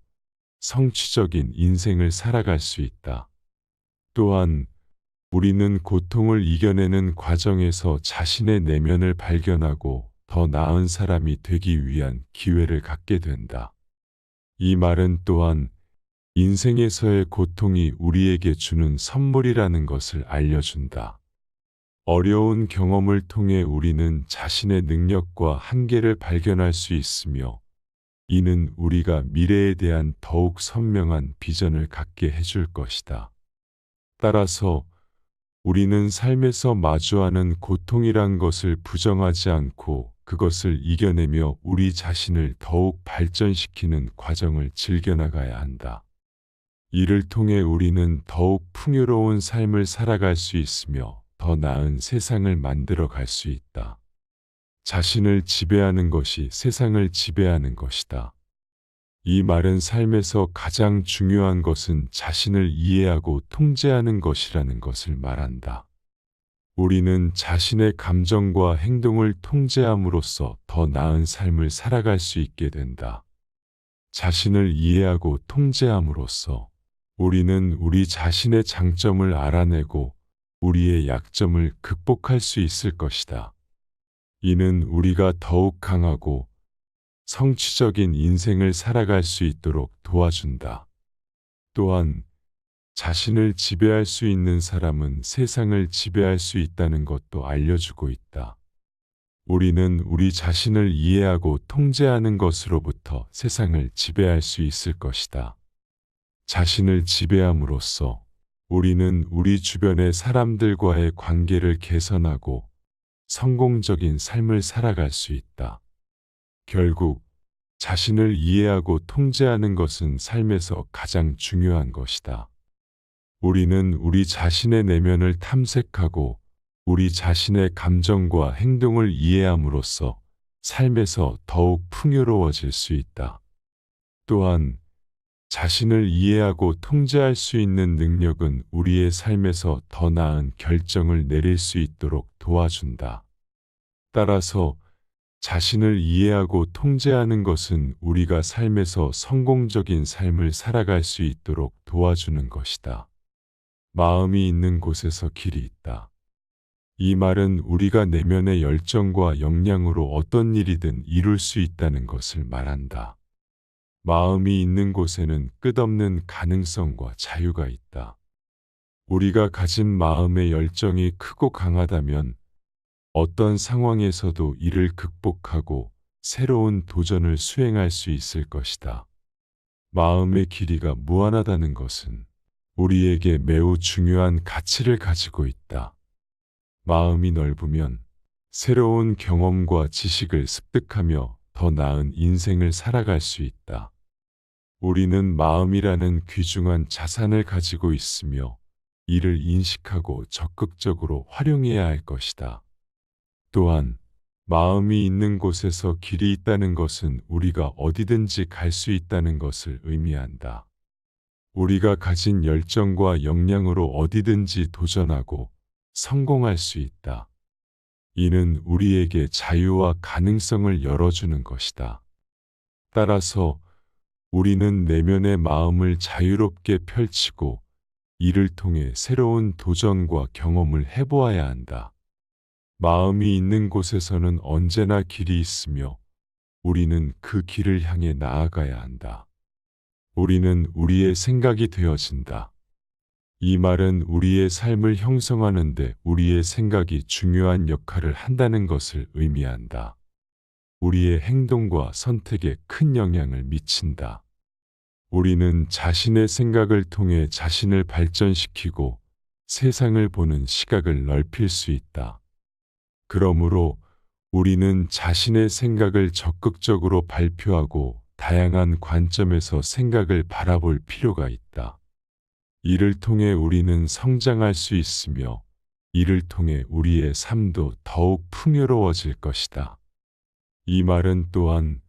S1: 성취적인 인생을 살아갈 수 있다. 또한 우리는 고통을 이겨내는 과정에서 자신의 내면을 발견하고 더 나은 사람이 되기 위한 기회를 갖게 된다. 이 말은 또한 인생에서의 고통이 우리에게 주는 선물이라는 것을 알려준다. 어려운 경험을 통해 우리는 자신의 능력과 한계를 발견할 수 있으며 이는 우리가 미래에 대한 더욱 선명한 비전을 갖게 해줄 것이다. 따라서 우리는 삶에서 마주하는 고통이란 것을 부정하지 않고 그것을 이겨내며 우리 자신을 더욱 발전시키는 과정을 즐겨나가야 한다. 이를 통해 우리는 더욱 풍요로운 삶을 살아갈 수 있으며 더 나은 세상을 만들어 갈 수 있다. 자신을 지배하는 것이 세상을 지배하는 것이다. 이 말은 삶에서 가장 중요한 것은 자신을 이해하고 통제하는 것이라는 것을 말한다. 우리는 자신의 감정과 행동을 통제함으로써 더 나은 삶을 살아갈 수 있게 된다. 자신을 이해하고 통제함으로써 우리는 우리 자신의 장점을 알아내고 우리의 약점을 극복할 수 있을 것이다. 이는 우리가 더욱 강하고 성취적인 인생을 살아갈 수 있도록 도와준다. 또한 자신을 지배할 수 있는 사람은 세상을 지배할 수 있다는 것도 알려주고 있다. 우리는 우리 자신을 이해하고 통제하는 것으로부터 세상을 지배할 수 있을 것이다. 자신을 지배함으로써 우리는 우리 주변의 사람들과의 관계를 개선하고 성공적인 삶을 살아갈 수 있다. 결국 자신을 이해하고 통제하는 것은 삶에서 가장 중요한 것이다. 우리는 우리 자신의 내면을 탐색하고 우리 자신의 감정과 행동을 이해함으로써 삶에서 더욱 풍요로워질 수 있다. 또한 자신을 이해하고 통제할 수 있는 능력은 우리의 삶에서 더 나은 결정을 내릴 수 있도록 도와준다. 따라서 자신을 이해하고 통제하는 것은 우리가 삶에서 성공적인 삶을 살아갈 수 있도록 도와주는 것이다. 마음이 있는 곳에서 길이 있다. 이 말은 우리가 내면의 열정과 역량으로 어떤 일이든 이룰 수 있다는 것을 말한다. 마음이 있는 곳에는 끝없는 가능성과 자유가 있다. 우리가 가진 마음의 열정이 크고 강하다면 어떤 상황에서도 이를 극복하고 새로운 도전을 수행할 수 있을 것이다. 마음의 길이가 무한하다는 것은 우리에게 매우 중요한 가치를 가지고 있다. 마음이 넓으면 새로운 경험과 지식을 습득하며 더 나은 인생을 살아갈 수 있다. 우리는 마음이라는 귀중한 자산을 가지고 있으며 이를 인식하고 적극적으로 활용해야 할 것이다. 또한 마음이 있는 곳에서 길이 있다는 것은 우리가 어디든지 갈 수 있다는 것을 의미한다. 우리가 가진 열정과 역량으로 어디든지 도전하고 성공할 수 있다. 이는 우리에게 자유와 가능성을 열어주는 것이다. 따라서 우리는 내면의 마음을 자유롭게 펼치고 이를 통해 새로운 도전과 경험을 해보아야 한다. 마음이 있는 곳에서는 언제나 길이 있으며 우리는 그 길을 향해 나아가야 한다. 우리는 우리의 생각이 되어진다. 이 말은 우리의 삶을 형성하는데 우리의 생각이 중요한 역할을 한다는 것을 의미한다. 우리의 행동과 선택에 큰 영향을 미친다. 우리는 자신의 생각을 통해 자신을 발전시키고 세상을 보는 시각을 넓힐 수 있다. 그러므로 우리는 자신의 생각을 적극적으로 발표하고 다양한 관점에서 생각을 바라볼 필요가 있다. 이를 통해 우리는 성장할 수 있으며 이를 통해 우리의 삶도 더욱 풍요로워질 것이다. 이 말은 또한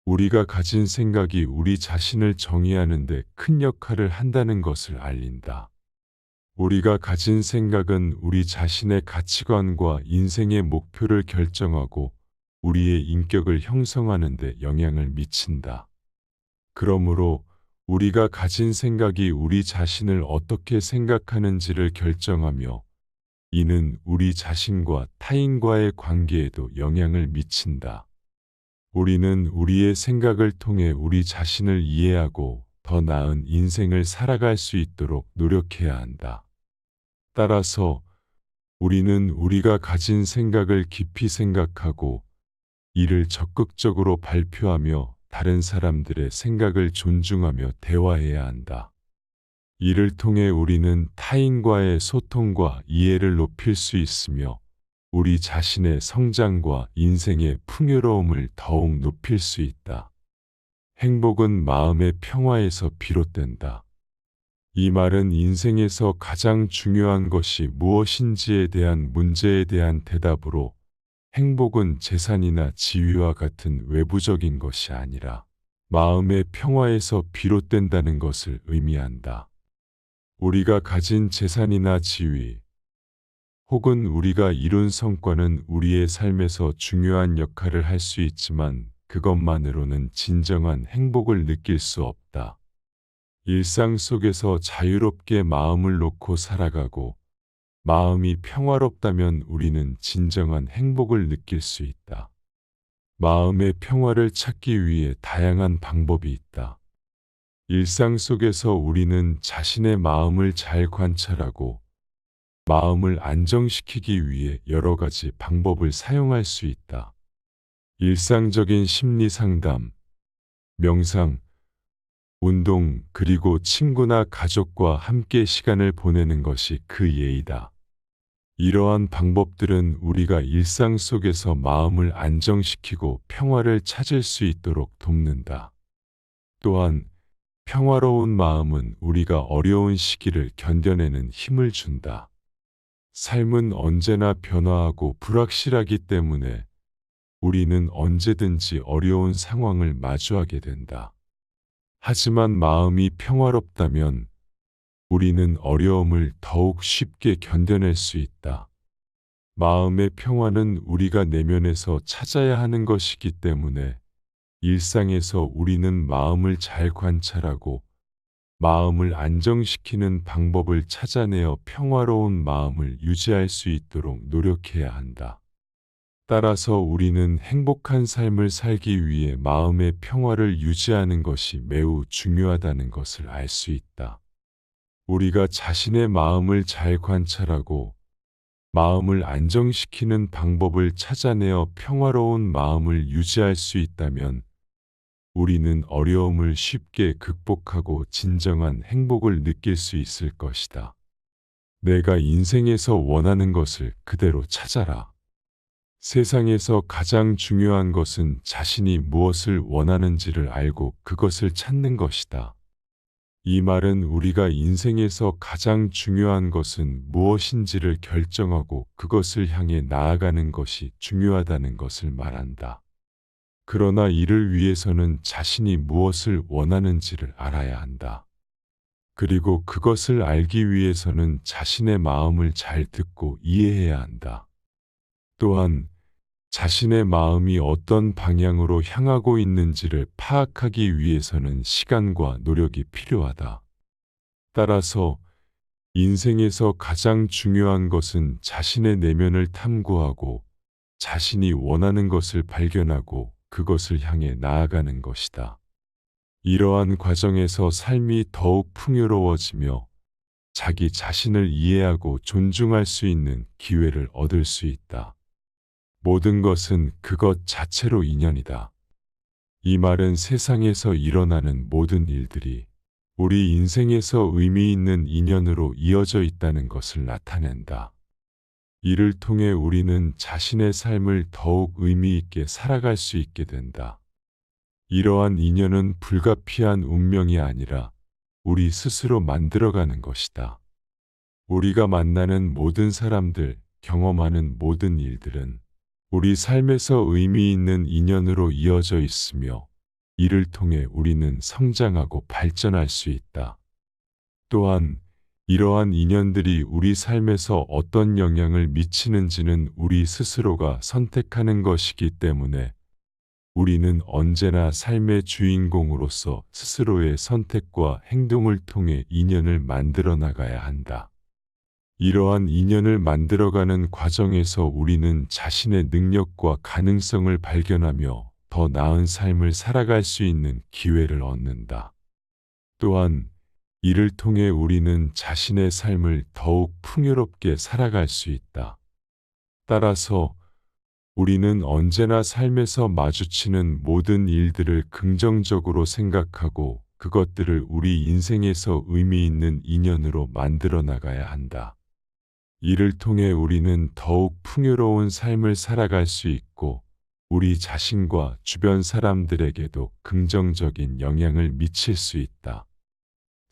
S1: 우리가 가진 생각이 우리 자신을 정의하는 데 큰 역할을 한다는 것을 알린다. 우리가 가진 생각은 우리 자신의 가치관과 인생의 목표를 결정하고 우리의 인격을 형성하는 데 영향을 미친다. 그러므로 우리가 가진 생각이 우리 자신을 어떻게 생각하는지를 결정하며 이는 우리 자신과 타인과의 관계에도 영향을 미친다. 우리는 우리의 생각을 통해 우리 자신을 이해하고 더 나은 인생을 살아갈 수 있도록 노력해야 한다. 따라서 우리는 우리가 가진 생각을 깊이 생각하고 이를 적극적으로 발표하며 다른 사람들의 생각을 존중하며 대화해야 한다. 이를 통해 우리는 타인과의 소통과 이해를 높일 수 있으며 우리 자신의 성장과 인생의 풍요로움을 더욱 높일 수 있다. 행복은 마음의 평화에서 비롯된다. 이 말은 인생에서 가장 중요한 것이 무엇인지에 대한 문제에 대한 대답으로 행복은 재산이나 지위와 같은 외부적인 것이 아니라 마음의 평화에서 비롯된다는 것을 의미한다. 우리가 가진 재산이나 지위, 혹은 우리가 이룬 성과는 우리의 삶에서 중요한 역할을 할 수 있지만 그것만으로는 진정한 행복을 느낄 수 없다. 일상 속에서 자유롭게 마음을 놓고 살아가고 마음이 평화롭다면 우리는 진정한 행복을 느낄 수 있다. 마음의 평화를 찾기 위해 다양한 방법이 있다. 일상 속에서 우리는 자신의 마음을 잘 관찰하고 마음을 안정시키기 위해 여러 가지 방법을 사용할 수 있다. 일상적인 심리 상담, 명상, 운동, 그리고 친구나 가족과 함께 시간을 보내는 것이 그 예이다. 이러한 방법들은 우리가 일상 속에서 마음을 안정시키고 평화를 찾을 수 있도록 돕는다. 또한 평화로운 마음은 우리가 어려운 시기를 견뎌내는 힘을 준다. 삶은 언제나 변화하고 불확실하기 때문에 우리는 언제든지 어려운 상황을 마주하게 된다. 하지만 마음이 평화롭다면 우리는 어려움을 더욱 쉽게 견뎌낼 수 있다. 마음의 평화는 우리가 내면에서 찾아야 하는 것이기 때문에 일상에서 우리는 마음을 잘 관찰하고 마음을 안정시키는 방법을 찾아내어 평화로운 마음을 유지할 수 있도록 노력해야 한다. 따라서 우리는 행복한 삶을 살기 위해 마음의 평화를 유지하는 것이 매우 중요하다는 것을 알 수 있다. 우리가 자신의 마음을 잘 관찰하고 마음을 안정시키는 방법을 찾아내어 평화로운 마음을 유지할 수 있다면 우리는 어려움을 쉽게 극복하고 진정한 행복을 느낄 수 있을 것이다. 내가 인생에서 원하는 것을 그대로 찾아라. 세상에서 가장 중요한 것은 자신이 무엇을 원하는지를 알고 그것을 찾는 것이다. 이 말은 우리가 인생에서 가장 중요한 것은 무엇인지를 결정하고 그것을 향해 나아가는 것이 중요하다는 것을 말한다. 그러나 이를 위해서는 자신이 무엇을 원하는지를 알아야 한다. 그리고 그것을 알기 위해서는 자신의 마음을 잘 듣고 이해해야 한다. 또한 자신의 마음이 어떤 방향으로 향하고 있는지를 파악하기 위해서는 시간과 노력이 필요하다. 따라서 인생에서 가장 중요한 것은 자신의 내면을 탐구하고 자신이 원하는 것을 발견하고 그것을 향해 나아가는 것이다. 이러한 과정에서 삶이 더욱 풍요로워지며 자기 자신을 이해하고 존중할 수 있는 기회를 얻을 수 있다. 모든 것은 그것 자체로 인연이다. 이 말은 세상에서 일어나는 모든 일들이 우리 인생에서 의미 있는 인연으로 이어져 있다는 것을 나타낸다. 이를 통해 우리는 자신의 삶을 더욱 의미 있게 살아갈 수 있게 된다. 이러한 인연은 불가피한 운명이 아니라 우리 스스로 만들어가는 것이다. 우리가 만나는 모든 사람들, 경험하는 모든 일들은 우리 삶에서 의미 있는 인연으로 이어져 있으며 이를 통해 우리는 성장하고 발전할 수 있다. 또한 이러한 인연들이 우리 삶에서 어떤 영향을 미치는지는 우리 스스로가 선택하는 것이기 때문에 우리는 언제나 삶의 주인공으로서 스스로의 선택과 행동을 통해 인연을 만들어 나가야 한다. 이러한 인연을 만들어가는 과정에서 우리는 자신의 능력과 가능성을 발견하며 더 나은 삶을 살아갈 수 있는 기회를 얻는다. 또한 이를 통해 우리는 자신의 삶을 더욱 풍요롭게 살아갈 수 있다. 따라서 우리는 언제나 삶에서 마주치는 모든 일들을 긍정적으로 생각하고 그것들을 우리 인생에서 의미 있는 인연으로 만들어 나가야 한다. 이를 통해 우리는 더욱 풍요로운 삶을 살아갈 수 있고 우리 자신과 주변 사람들에게도 긍정적인 영향을 미칠 수 있다.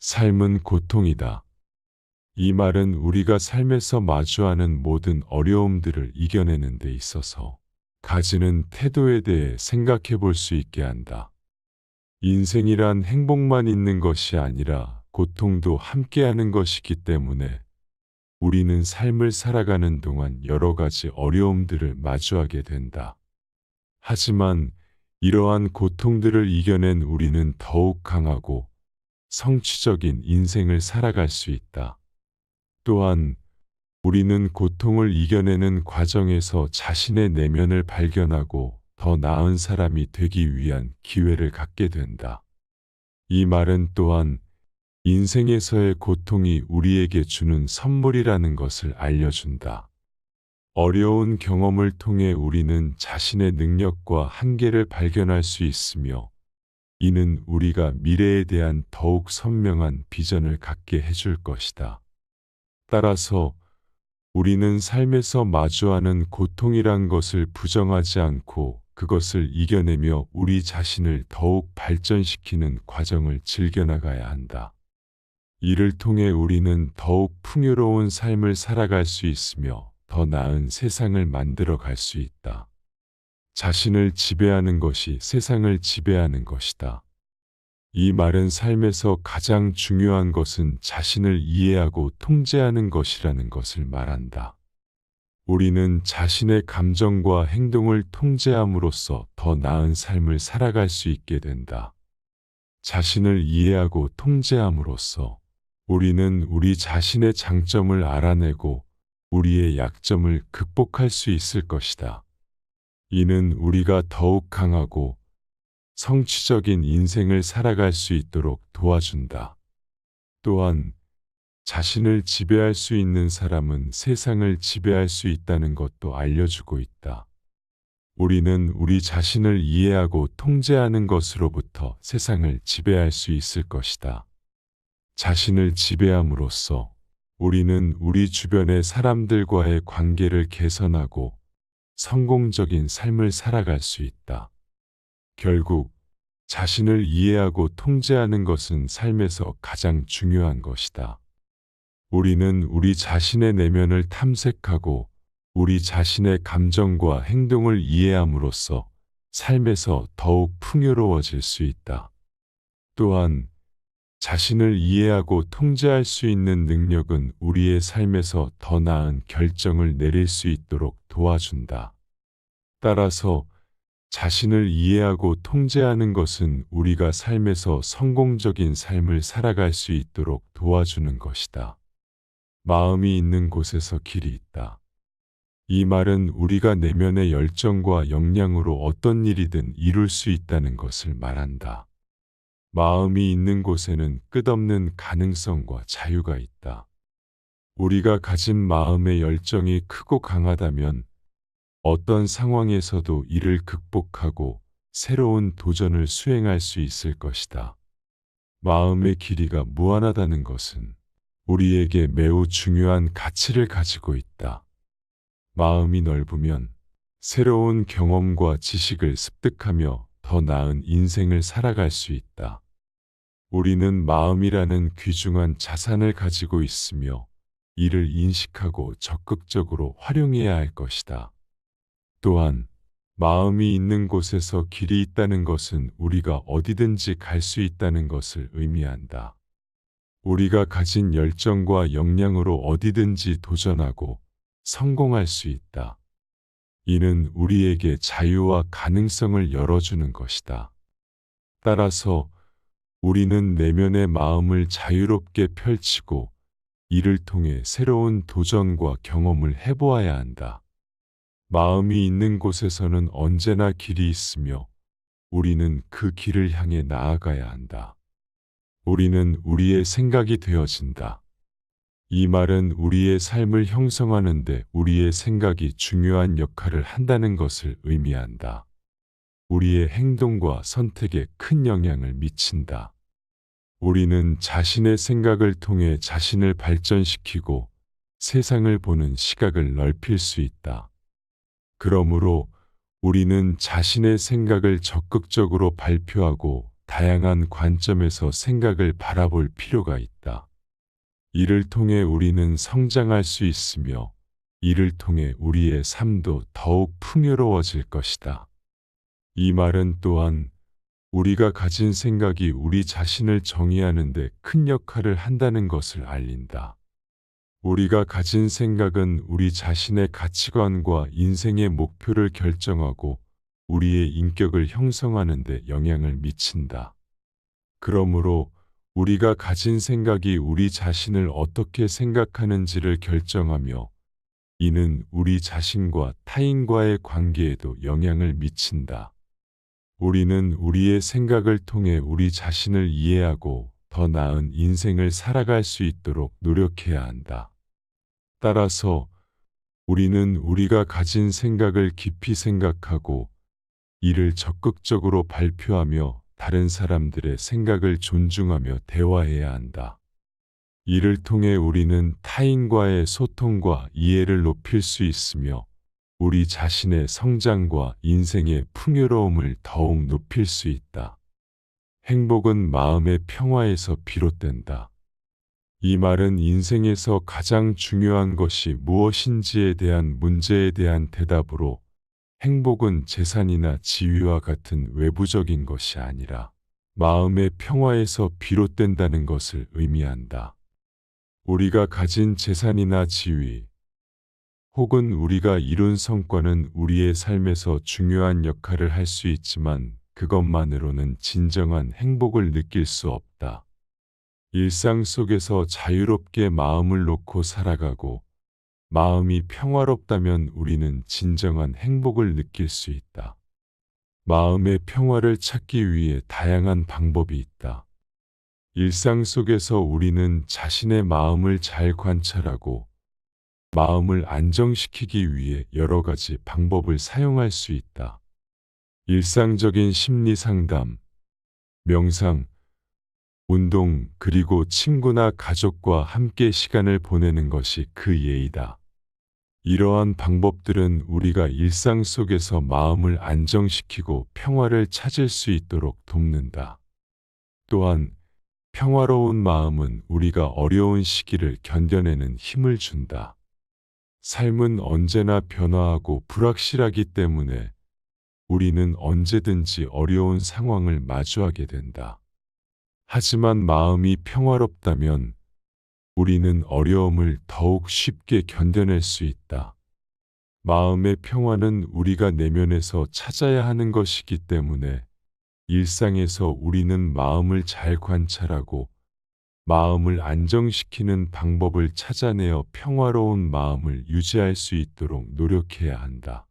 S1: 삶은 고통이다. 이 말은 우리가 삶에서 마주하는 모든 어려움들을 이겨내는 데 있어서 가지는 태도에 대해 생각해 볼 수 있게 한다. 인생이란 행복만 있는 것이 아니라 고통도 함께하는 것이기 때문에 우리는 삶을 살아가는 동안 여러 가지 어려움들을 마주하게 된다. 하지만 이러한 고통들을 이겨낸 우리는 더욱 강하고 성취적인 인생을 살아갈 수 있다. 또한 우리는 고통을 이겨내는 과정에서 자신의 내면을 발견하고 더 나은 사람이 되기 위한 기회를 갖게 된다. 이 말은 또한 인생에서의 고통이 우리에게 주는 선물이라는 것을 알려준다. 어려운 경험을 통해 우리는 자신의 능력과 한계를 발견할 수 있으며 이는 우리가 미래에 대한 더욱 선명한 비전을 갖게 해줄 것이다. 따라서 우리는 삶에서 마주하는 고통이란 것을 부정하지 않고 그것을 이겨내며 우리 자신을 더욱 발전시키는 과정을 즐겨나가야 한다. 이를 통해 우리는 더욱 풍요로운 삶을 살아갈 수 있으며 더 나은 세상을 만들어 갈 수 있다. 자신을 지배하는 것이 세상을 지배하는 것이다. 이 말은 삶에서 가장 중요한 것은 자신을 이해하고 통제하는 것이라는 것을 말한다. 우리는 자신의 감정과 행동을 통제함으로써 더 나은 삶을 살아갈 수 있게 된다. 자신을 이해하고 통제함으로써 우리는 우리 자신의 장점을 알아내고 우리의 약점을 극복할 수 있을 것이다. 이는 우리가 더욱 강하고 성취적인 인생을 살아갈 수 있도록 도와준다. 또한 자신을 지배할 수 있는 사람은 세상을 지배할 수 있다는 것도 알려주고 있다. 우리는 우리 자신을 이해하고 통제하는 것으로부터 세상을 지배할 수 있을 것이다. 자신을 지배함으로써 우리는 우리 주변의 사람들과의 관계를 개선하고 성공적인 삶을 살아갈 수 있다. 결국 자신을 이해하고 통제하는 것은 삶에서 가장 중요한 것이다. 우리는 우리 자신의 내면을 탐색하고 우리 자신의 감정과 행동을 이해함으로써 삶에서 더욱 풍요로워질 수 있다. 또한 자신을 이해하고 통제할 수 있는 능력은 우리의 삶에서 더 나은 결정을 내릴 수 있도록 도와준다. 따라서 자신을 이해하고 통제하는 것은 우리가 삶에서 성공적인 삶을 살아갈 수 있도록 도와주는 것이다. 마음이 있는 곳에서 길이 있다. 이 말은 우리가 내면의 열정과 역량으로 어떤 일이든 이룰 수 있다는 것을 말한다. 마음이 있는 곳에는 끝없는 가능성과 자유가 있다. 우리가 가진 마음의 열정이 크고 강하다면 어떤 상황에서도 이를 극복하고 새로운 도전을 수행할 수 있을 것이다. 마음의 길이가 무한하다는 것은 우리에게 매우 중요한 가치를 가지고 있다. 마음이 넓으면 새로운 경험과 지식을 습득하며 더 나은 인생을 살아갈 수 있다. 우리는 마음이라는 귀중한 자산을 가지고 있으며 이를 인식하고 적극적으로 활용해야 할 것이다. 또한 마음이 있는 곳에서 길이 있다는 것은 우리가 어디든지 갈 수 있다는 것을 의미한다. 우리가 가진 열정과 역량으로 어디든지 도전하고 성공할 수 있다. 이는 우리에게 자유와 가능성을 열어주는 것이다. 따라서 우리는 내면의 마음을 자유롭게 펼치고 이를 통해 새로운 도전과 경험을 해보아야 한다. 마음이 있는 곳에서는 언제나 길이 있으며 우리는 그 길을 향해 나아가야 한다. 우리는 우리의 생각이 되어진다. 이 말은 우리의 삶을 형성하는 데 우리의 생각이 중요한 역할을 한다는 것을 의미한다. 우리의 행동과 선택에 큰 영향을 미친다. 우리는 자신의 생각을 통해 자신을 발전시키고 세상을 보는 시각을 넓힐 수 있다. 그러므로 우리는 자신의 생각을 적극적으로 발표하고 다양한 관점에서 생각을 바라볼 필요가 있다. 이를 통해 우리는 성장할 수 있으며 이를 통해 우리의 삶도 더욱 풍요로워질 것이다. 이 말은 또한 우리가 가진 생각이 우리 자신을 정의하는 데 큰 역할을 한다는 것을 알린다. 우리가 가진 생각은 우리 자신의 가치관과 인생의 목표를 결정하고 우리의 인격을 형성하는 데 영향을 미친다. 그러므로 우리가 가진 생각이 우리 자신을 어떻게 생각하는지를 결정하며 이는 우리 자신과 타인과의 관계에도 영향을 미친다. 우리는 우리의 생각을 통해 우리 자신을 이해하고 더 나은 인생을 살아갈 수 있도록 노력해야 한다. 따라서 우리는 우리가 가진 생각을 깊이 생각하고 이를 적극적으로 발표하며 다른 사람들의 생각을 존중하며 대화해야 한다. 이를 통해 우리는 타인과의 소통과 이해를 높일 수 있으며 우리 자신의 성장과 인생의 풍요로움을 더욱 높일 수 있다. 행복은 마음의 평화에서 비롯된다. 이 말은 인생에서 가장 중요한 것이 무엇인지에 대한 문제에 대한 대답으로 행복은 재산이나 지위와 같은 외부적인 것이 아니라 마음의 평화에서 비롯된다는 것을 의미한다. 우리가 가진 재산이나 지위, 혹은 우리가 이룬 성과는 우리의 삶에서 중요한 역할을 할 수 있지만 그것만으로는 진정한 행복을 느낄 수 없다. 일상 속에서 자유롭게 마음을 놓고 살아가고 마음이 평화롭다면 우리는 진정한 행복을 느낄 수 있다. 마음의 평화를 찾기 위해 다양한 방법이 있다. 일상 속에서 우리는 자신의 마음을 잘 관찰하고 마음을 안정시키기 위해 여러 가지 방법을 사용할 수 있다. 일상적인 심리 상담, 명상, 운동, 그리고 친구나 가족과 함께 시간을 보내는 것이 그 예이다. 이러한 방법들은 우리가 일상 속에서 마음을 안정시키고 평화를 찾을 수 있도록 돕는다. 또한 평화로운 마음은 우리가 어려운 시기를 견뎌내는 힘을 준다. 삶은 언제나 변화하고 불확실하기 때문에 우리는 언제든지 어려운 상황을 마주하게 된다. 하지만 마음이 평화롭다면 우리는 어려움을 더욱 쉽게 견뎌낼 수 있다. 마음의 평화는 우리가 내면에서 찾아야 하는 것이기 때문에 일상에서 우리는 마음을 잘 관찰하고 마음을 안정시키는 방법을 찾아내어 평화로운 마음을 유지할 수 있도록 노력해야 한다.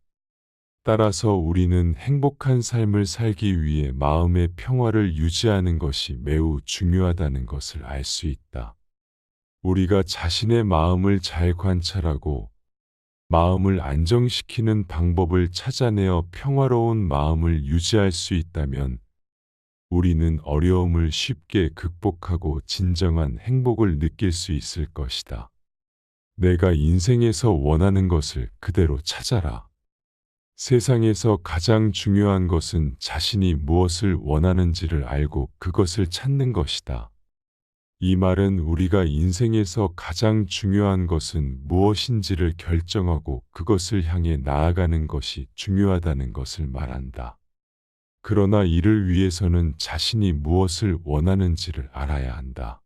S1: 따라서 우리는 행복한 삶을 살기 위해 마음의 평화를 유지하는 것이 매우 중요하다는 것을 알 수 있다. 우리가 자신의 마음을 잘 관찰하고 마음을 안정시키는 방법을 찾아내어 평화로운 마음을 유지할 수 있다면 우리는 어려움을 쉽게 극복하고 진정한 행복을 느낄 수 있을 것이다. 내가 인생에서 원하는 것을 그대로 찾아라. 세상에서 가장 중요한 것은 자신이 무엇을 원하는지를 알고 그것을 찾는 것이다. 이 말은 우리가 인생에서 가장 중요한 것은 무엇인지를 결정하고 그것을 향해 나아가는 것이 중요하다는 것을 말한다. 그러나 이를 위해서는 자신이 무엇을 원하는지를 알아야 한다.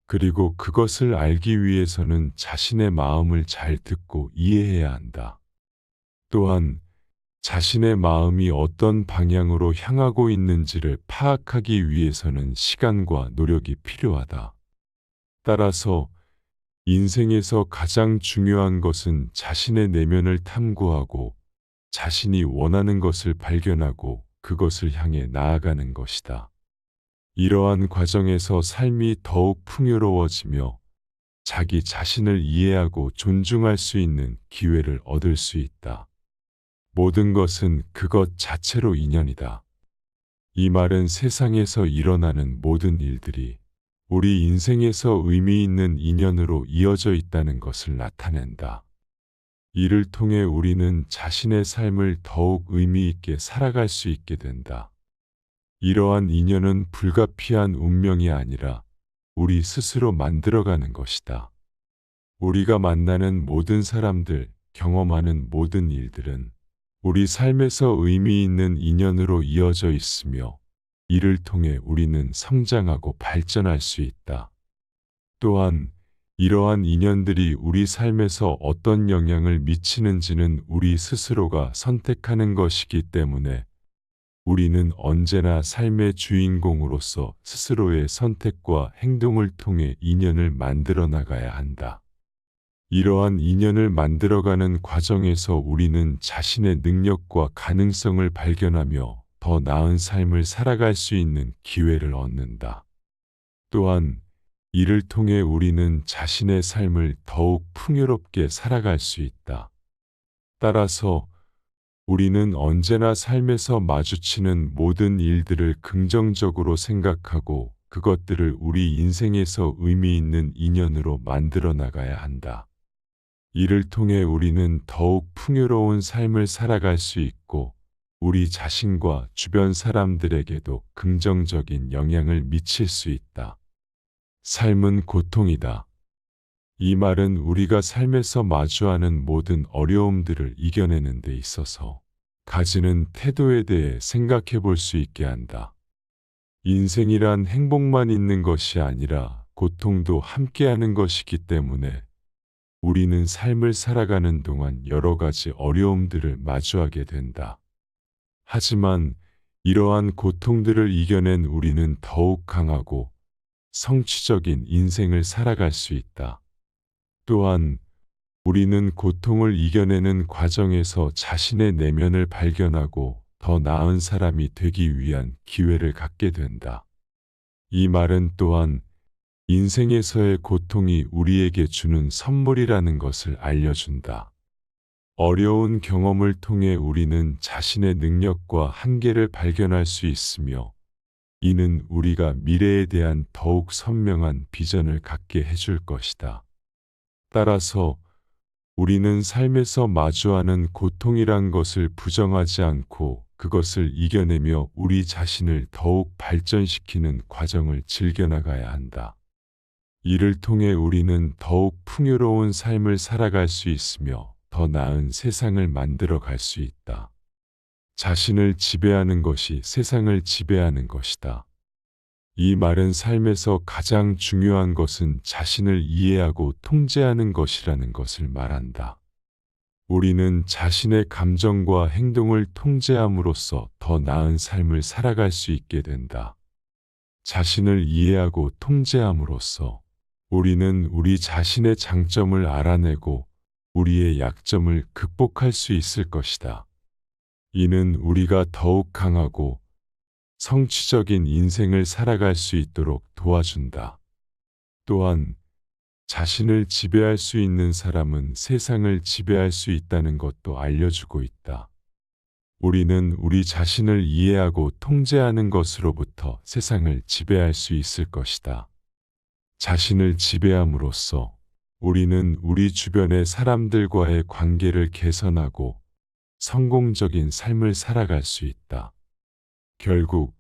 S1: 그리고 그것을 알기 위해서는 자신의 마음을 잘 듣고 이해해야 한다. 또한 자신의 마음이 어떤 방향으로 향하고 있는지를 파악하기 위해서는 시간과 노력이 필요하다. 따라서 인생에서 가장 중요한 것은 자신의 내면을 탐구하고 자신이 원하는 것을 발견하고 그것을 향해 나아가는 것이다. 이러한 과정에서 삶이 더욱 풍요로워지며 자기 자신을 이해하고 존중할 수 있는 기회를 얻을 수 있다. 모든 것은 그것 자체로 인연이다. 이 말은 세상에서 일어나는 모든 일들이 우리 인생에서 의미 있는 인연으로 이어져 있다는 것을 나타낸다. 이를 통해 우리는 자신의 삶을 더욱 의미 있게 살아갈 수 있게 된다. 이러한 인연은 불가피한 운명이 아니라 우리 스스로 만들어가는 것이다. 우리가 만나는 모든 사람들, 경험하는 모든 일들은 우리 삶에서 의미 있는 인연으로 이어져 있으며 이를 통해 우리는 성장하고 발전할 수 있다. 또한 이러한 인연들이 우리 삶에서 어떤 영향을 미치는지는 우리 스스로가 선택하는 것이기 때문에 우리는 언제나 삶의 주인공으로서 스스로의 선택과 행동을 통해 인연을 만들어 나가야 한다. 이러한 인연을 만들어가는 과정에서 우리는 자신의 능력과 가능성을 발견하며 더 나은 삶을 살아갈 수 있는 기회를 얻는다. 또한 이를 통해 우리는 자신의 삶을 더욱 풍요롭게 살아갈 수 있다. 따라서 우리는 언제나 삶에서 마주치는 모든 일들을 긍정적으로 생각하고 그것들을 우리 인생에서 의미 있는 인연으로 만들어 나가야 한다. 이를 통해 우리는 더욱 풍요로운 삶을 살아갈 수 있고 우리 자신과 주변 사람들에게도 긍정적인 영향을 미칠 수 있다. 삶은 고통이다. 이 말은 우리가 삶에서 마주하는 모든 어려움들을 이겨내는 데 있어서 가지는 태도에 대해 생각해 볼 수 있게 한다. 인생이란 행복만 있는 것이 아니라 고통도 함께하는 것이기 때문에 우리는 삶을 살아가는 동안 여러 가지 어려움들을 마주하게 된다. 하지만 이러한 고통들을 이겨낸 우리는 더욱 강하고 성취적인 인생을 살아갈 수 있다. 또한 우리는 고통을 이겨내는 과정에서 자신의 내면을 발견하고 더 나은 사람이 되기 위한 기회를 갖게 된다. 이 말은 또한 인생에서의 고통이 우리에게 주는 선물이라는 것을 알려준다. 어려운 경험을 통해 우리는 자신의 능력과 한계를 발견할 수 있으며 이는 우리가 미래에 대한 더욱 선명한 비전을 갖게 해줄 것이다. 따라서 우리는 삶에서 마주하는 고통이란 것을 부정하지 않고 그것을 이겨내며 우리 자신을 더욱 발전시키는 과정을 즐겨나가야 한다. 이를 통해 우리는 더욱 풍요로운 삶을 살아갈 수 있으며 더 나은 세상을 만들어 갈 수 있다. 자신을 지배하는 것이 세상을 지배하는 것이다. 이 말은 삶에서 가장 중요한 것은 자신을 이해하고 통제하는 것이라는 것을 말한다. 우리는 자신의 감정과 행동을 통제함으로써 더 나은 삶을 살아갈 수 있게 된다. 자신을 이해하고 통제함으로써 우리는 우리 자신의 장점을 알아내고 우리의 약점을 극복할 수 있을 것이다. 이는 우리가 더욱 강하고 성취적인 인생을 살아갈 수 있도록 도와준다. 또한 자신을 지배할 수 있는 사람은 세상을 지배할 수 있다는 것도 알려주고 있다. 우리는 우리 자신을 이해하고 통제하는 것으로부터 세상을 지배할 수 있을 것이다. 자신을 지배함으로써 우리는 우리 주변의 사람들과의 관계를 개선하고 성공적인 삶을 살아갈 수 있다. 결국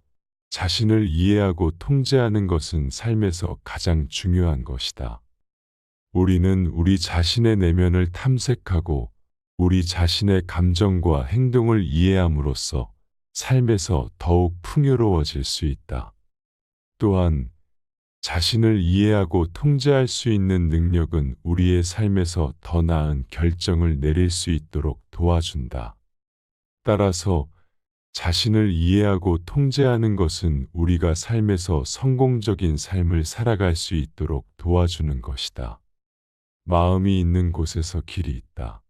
S1: 자신을 이해하고 통제하는 것은 삶에서 가장 중요한 것이다. 우리는 우리 자신의 내면을 탐색하고 우리 자신의 감정과 행동을 이해함으로써 삶에서 더욱 풍요로워질 수 있다. 또한 자신을 이해하고 통제할 수 있는 능력은 우리의 삶에서 더 나은 결정을 내릴 수 있도록 도와준다. 따라서 자신을 이해하고 통제하는 것은 우리가 삶에서 성공적인 삶을 살아갈 수 있도록 도와주는 것이다. 마음이 있는 곳에서 길이 있다.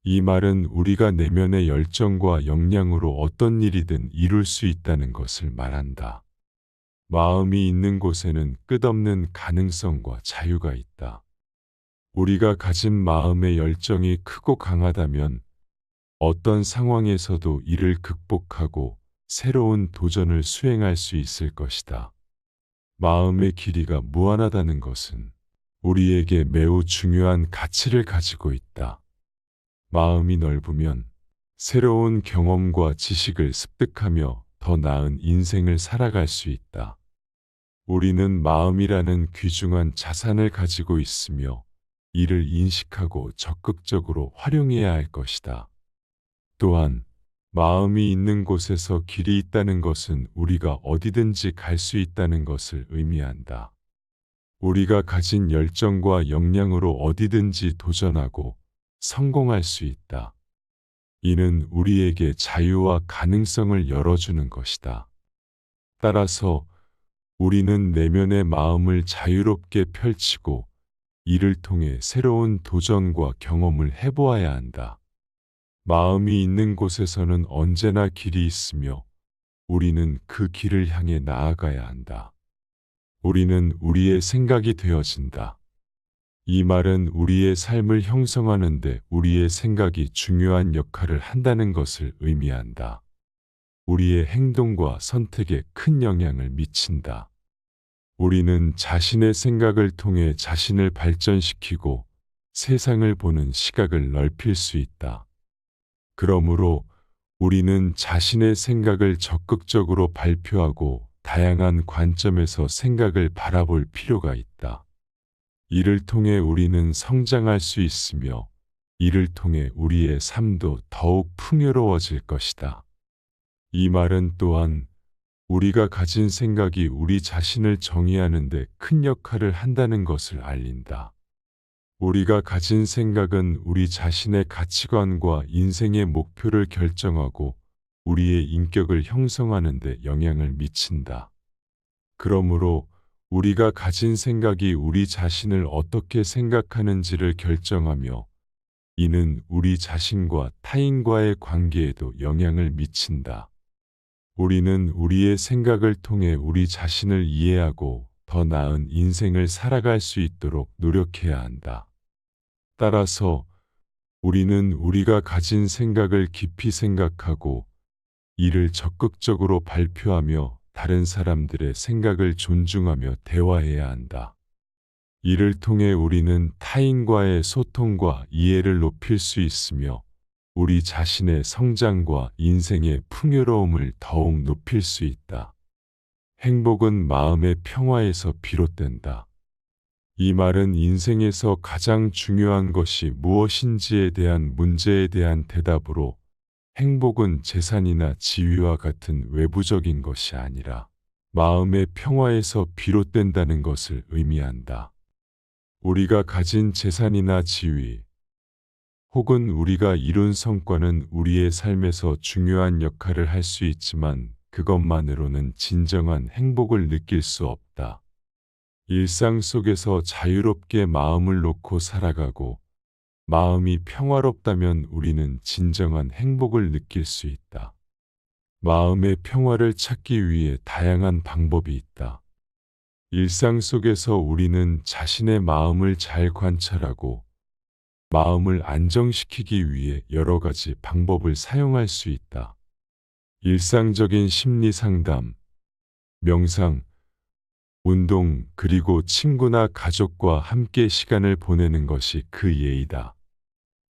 S1: 이 말은 우리가 내면의 열정과 역량으로 어떤 일이든 이룰 수 있다는 것을 말한다. 마음이 있는 곳에는 끝없는 가능성과 자유가 있다. 우리가 가진 마음의 열정이 크고 강하다면 어떤 상황에서도 이를 극복하고 새로운 도전을 수행할 수 있을 것이다. 마음의 길이가 무한하다는 것은 우리에게 매우 중요한 가치를 가지고 있다. 마음이 넓으면 새로운 경험과 지식을 습득하며 더 나은 인생을 살아갈 수 있다. 우리는 마음이라는 귀중한 자산을 가지고 있으며 이를 인식하고 적극적으로 활용해야 할 것이다. 또한 마음이 있는 곳에서 길이 있다는 것은 우리가 어디든지 갈 수 있다는 것을 의미한다. 우리가 가진 열정과 역량으로 어디든지 도전하고 성공할 수 있다. 이는 우리에게 자유와 가능성을 열어주는 것이다. 따라서 우리는 내면의 마음을 자유롭게 펼치고 이를 통해 새로운 도전과 경험을 해보아야 한다. 마음이 있는 곳에서는 언제나 길이 있으며 우리는 그 길을 향해 나아가야 한다. 우리는 우리의 생각이 되어진다. 이 말은 우리의 삶을 형성하는 데 우리의 생각이 중요한 역할을 한다는 것을 의미한다. 우리의 행동과 선택에 큰 영향을 미친다. 우리는 자신의 생각을 통해 자신을 발전시키고 세상을 보는 시각을 넓힐 수 있다. 그러므로 우리는 자신의 생각을 적극적으로 발표하고 다양한 관점에서 생각을 바라볼 필요가 있다. 이를 통해 우리는 성장할 수 있으며 이를 통해 우리의 삶도 더욱 풍요로워질 것이다. 이 말은 또한 우리가 가진 생각이 우리 자신을 정의하는 데 큰 역할을 한다는 것을 알린다. 우리가 가진 생각은 우리 자신의 가치관과 인생의 목표를 결정하고 우리의 인격을 형성하는 데 영향을 미친다. 그러므로 우리가 가진 생각이 우리 자신을 어떻게 생각하는지를 결정하며 이는 우리 자신과 타인과의 관계에도 영향을 미친다. 우리는 우리의 생각을 통해 우리 자신을 이해하고 더 나은 인생을 살아갈 수 있도록 노력해야 한다. 따라서 우리는 우리가 가진 생각을 깊이 생각하고 이를 적극적으로 발표하며 다른 사람들의 생각을 존중하며 대화해야 한다. 이를 통해 우리는 타인과의 소통과 이해를 높일 수 있으며 우리 자신의 성장과 인생의 풍요로움을 더욱 높일 수 있다. 행복은 마음의 평화에서 비롯된다. 이 말은 인생에서 가장 중요한 것이 무엇인지에 대한 문제에 대한 대답으로 행복은 재산이나 지위와 같은 외부적인 것이 아니라 마음의 평화에서 비롯된다는 것을 의미한다. 우리가 가진 재산이나 지위, 혹은 우리가 이룬 성과는 우리의 삶에서 중요한 역할을 할 수 있지만 그것만으로는 진정한 행복을 느낄 수 없다. 일상 속에서 자유롭게 마음을 놓고 살아가고 마음이 평화롭다면 우리는 진정한 행복을 느낄 수 있다. 마음의 평화를 찾기 위해 다양한 방법이 있다. 일상 속에서 우리는 자신의 마음을 잘 관찰하고 마음을 안정시키기 위해 여러 가지 방법을 사용할 수 있다. 일상적인 심리 상담, 명상, 운동, 그리고 친구나 가족과 함께 시간을 보내는 것이 그 예이다.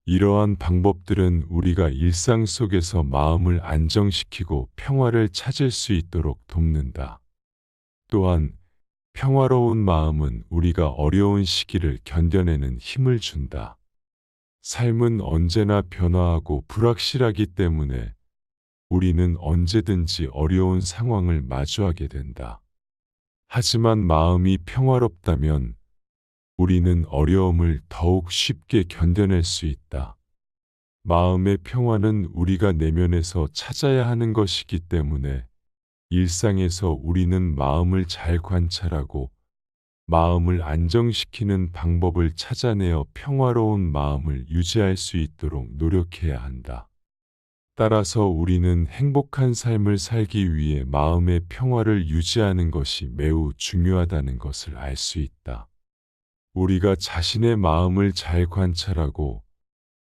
S1: 이러한 방법들은 우리가 일상 속에서 마음을 안정시키고 평화를 찾을 수 있도록 돕는다. 또한 평화로운 마음은 우리가 어려운 시기를 견뎌내는 힘을 준다. 삶은 언제나 변화하고 불확실하기 때문에 우리는 언제든지 어려운 상황을 마주하게 된다. 하지만 마음이 평화롭다면 우리는 어려움을 더욱 쉽게 견뎌낼 수 있다. 마음의 평화는 우리가 내면에서 찾아야 하는 것이기 때문에 일상에서 우리는 마음을 잘 관찰하고 마음을 안정시키는 방법을 찾아내어 평화로운 마음을 유지할 수 있도록 노력해야 한다. 따라서 우리는 행복한 삶을 살기 위해 마음의 평화를 유지하는 것이 매우 중요하다는 것을 알 수 있다. 우리가 자신의 마음을 잘 관찰하고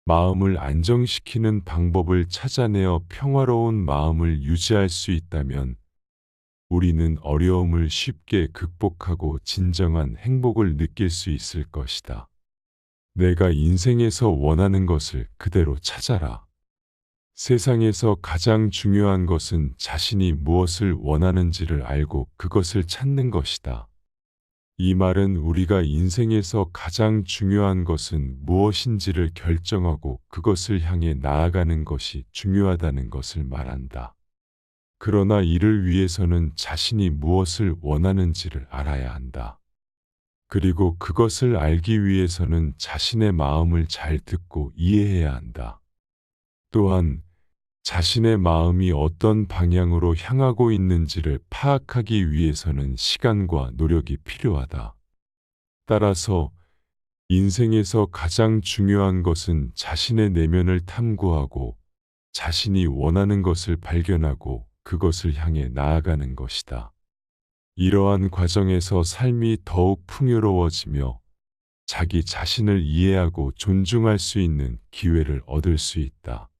S1: 마음을 안정시키는 방법을 찾아내어 평화로운 마음을 유지할 수 있다면 우리는 어려움을 쉽게 극복하고 진정한 행복을 느낄 수 있을 것이다. 내가 인생에서 원하는 것을 그대로 찾아라. 세상에서 가장 중요한 것은 자신이 무엇을 원하는지를 알고 그것을 찾는 것이다. 이 말은 우리가 인생에서 가장 중요한 것은 무엇인지를 결정하고 그것을 향해 나아가는 것이 중요하다는 것을 말한다. 그러나 이를 위해서는 자신이 무엇을 원하는지를 알아야 한다. 그리고 그것을 알기 위해서는 자신의 마음을 잘 듣고 이해해야 한다. 또한 자신의 마음이 어떤 방향으로 향하고 있는지를 파악하기 위해서는 시간과 노력이 필요하다. 따라서 인생에서 가장 중요한 것은 자신의 내면을 탐구하고 자신이 원하는 것을 발견하고 그것을 향해 나아가는 것이다. 이러한 과정에서 삶이 더욱 풍요로워지며 자기 자신을 이해하고 존중할 수 있는 기회를 얻을 수 있다.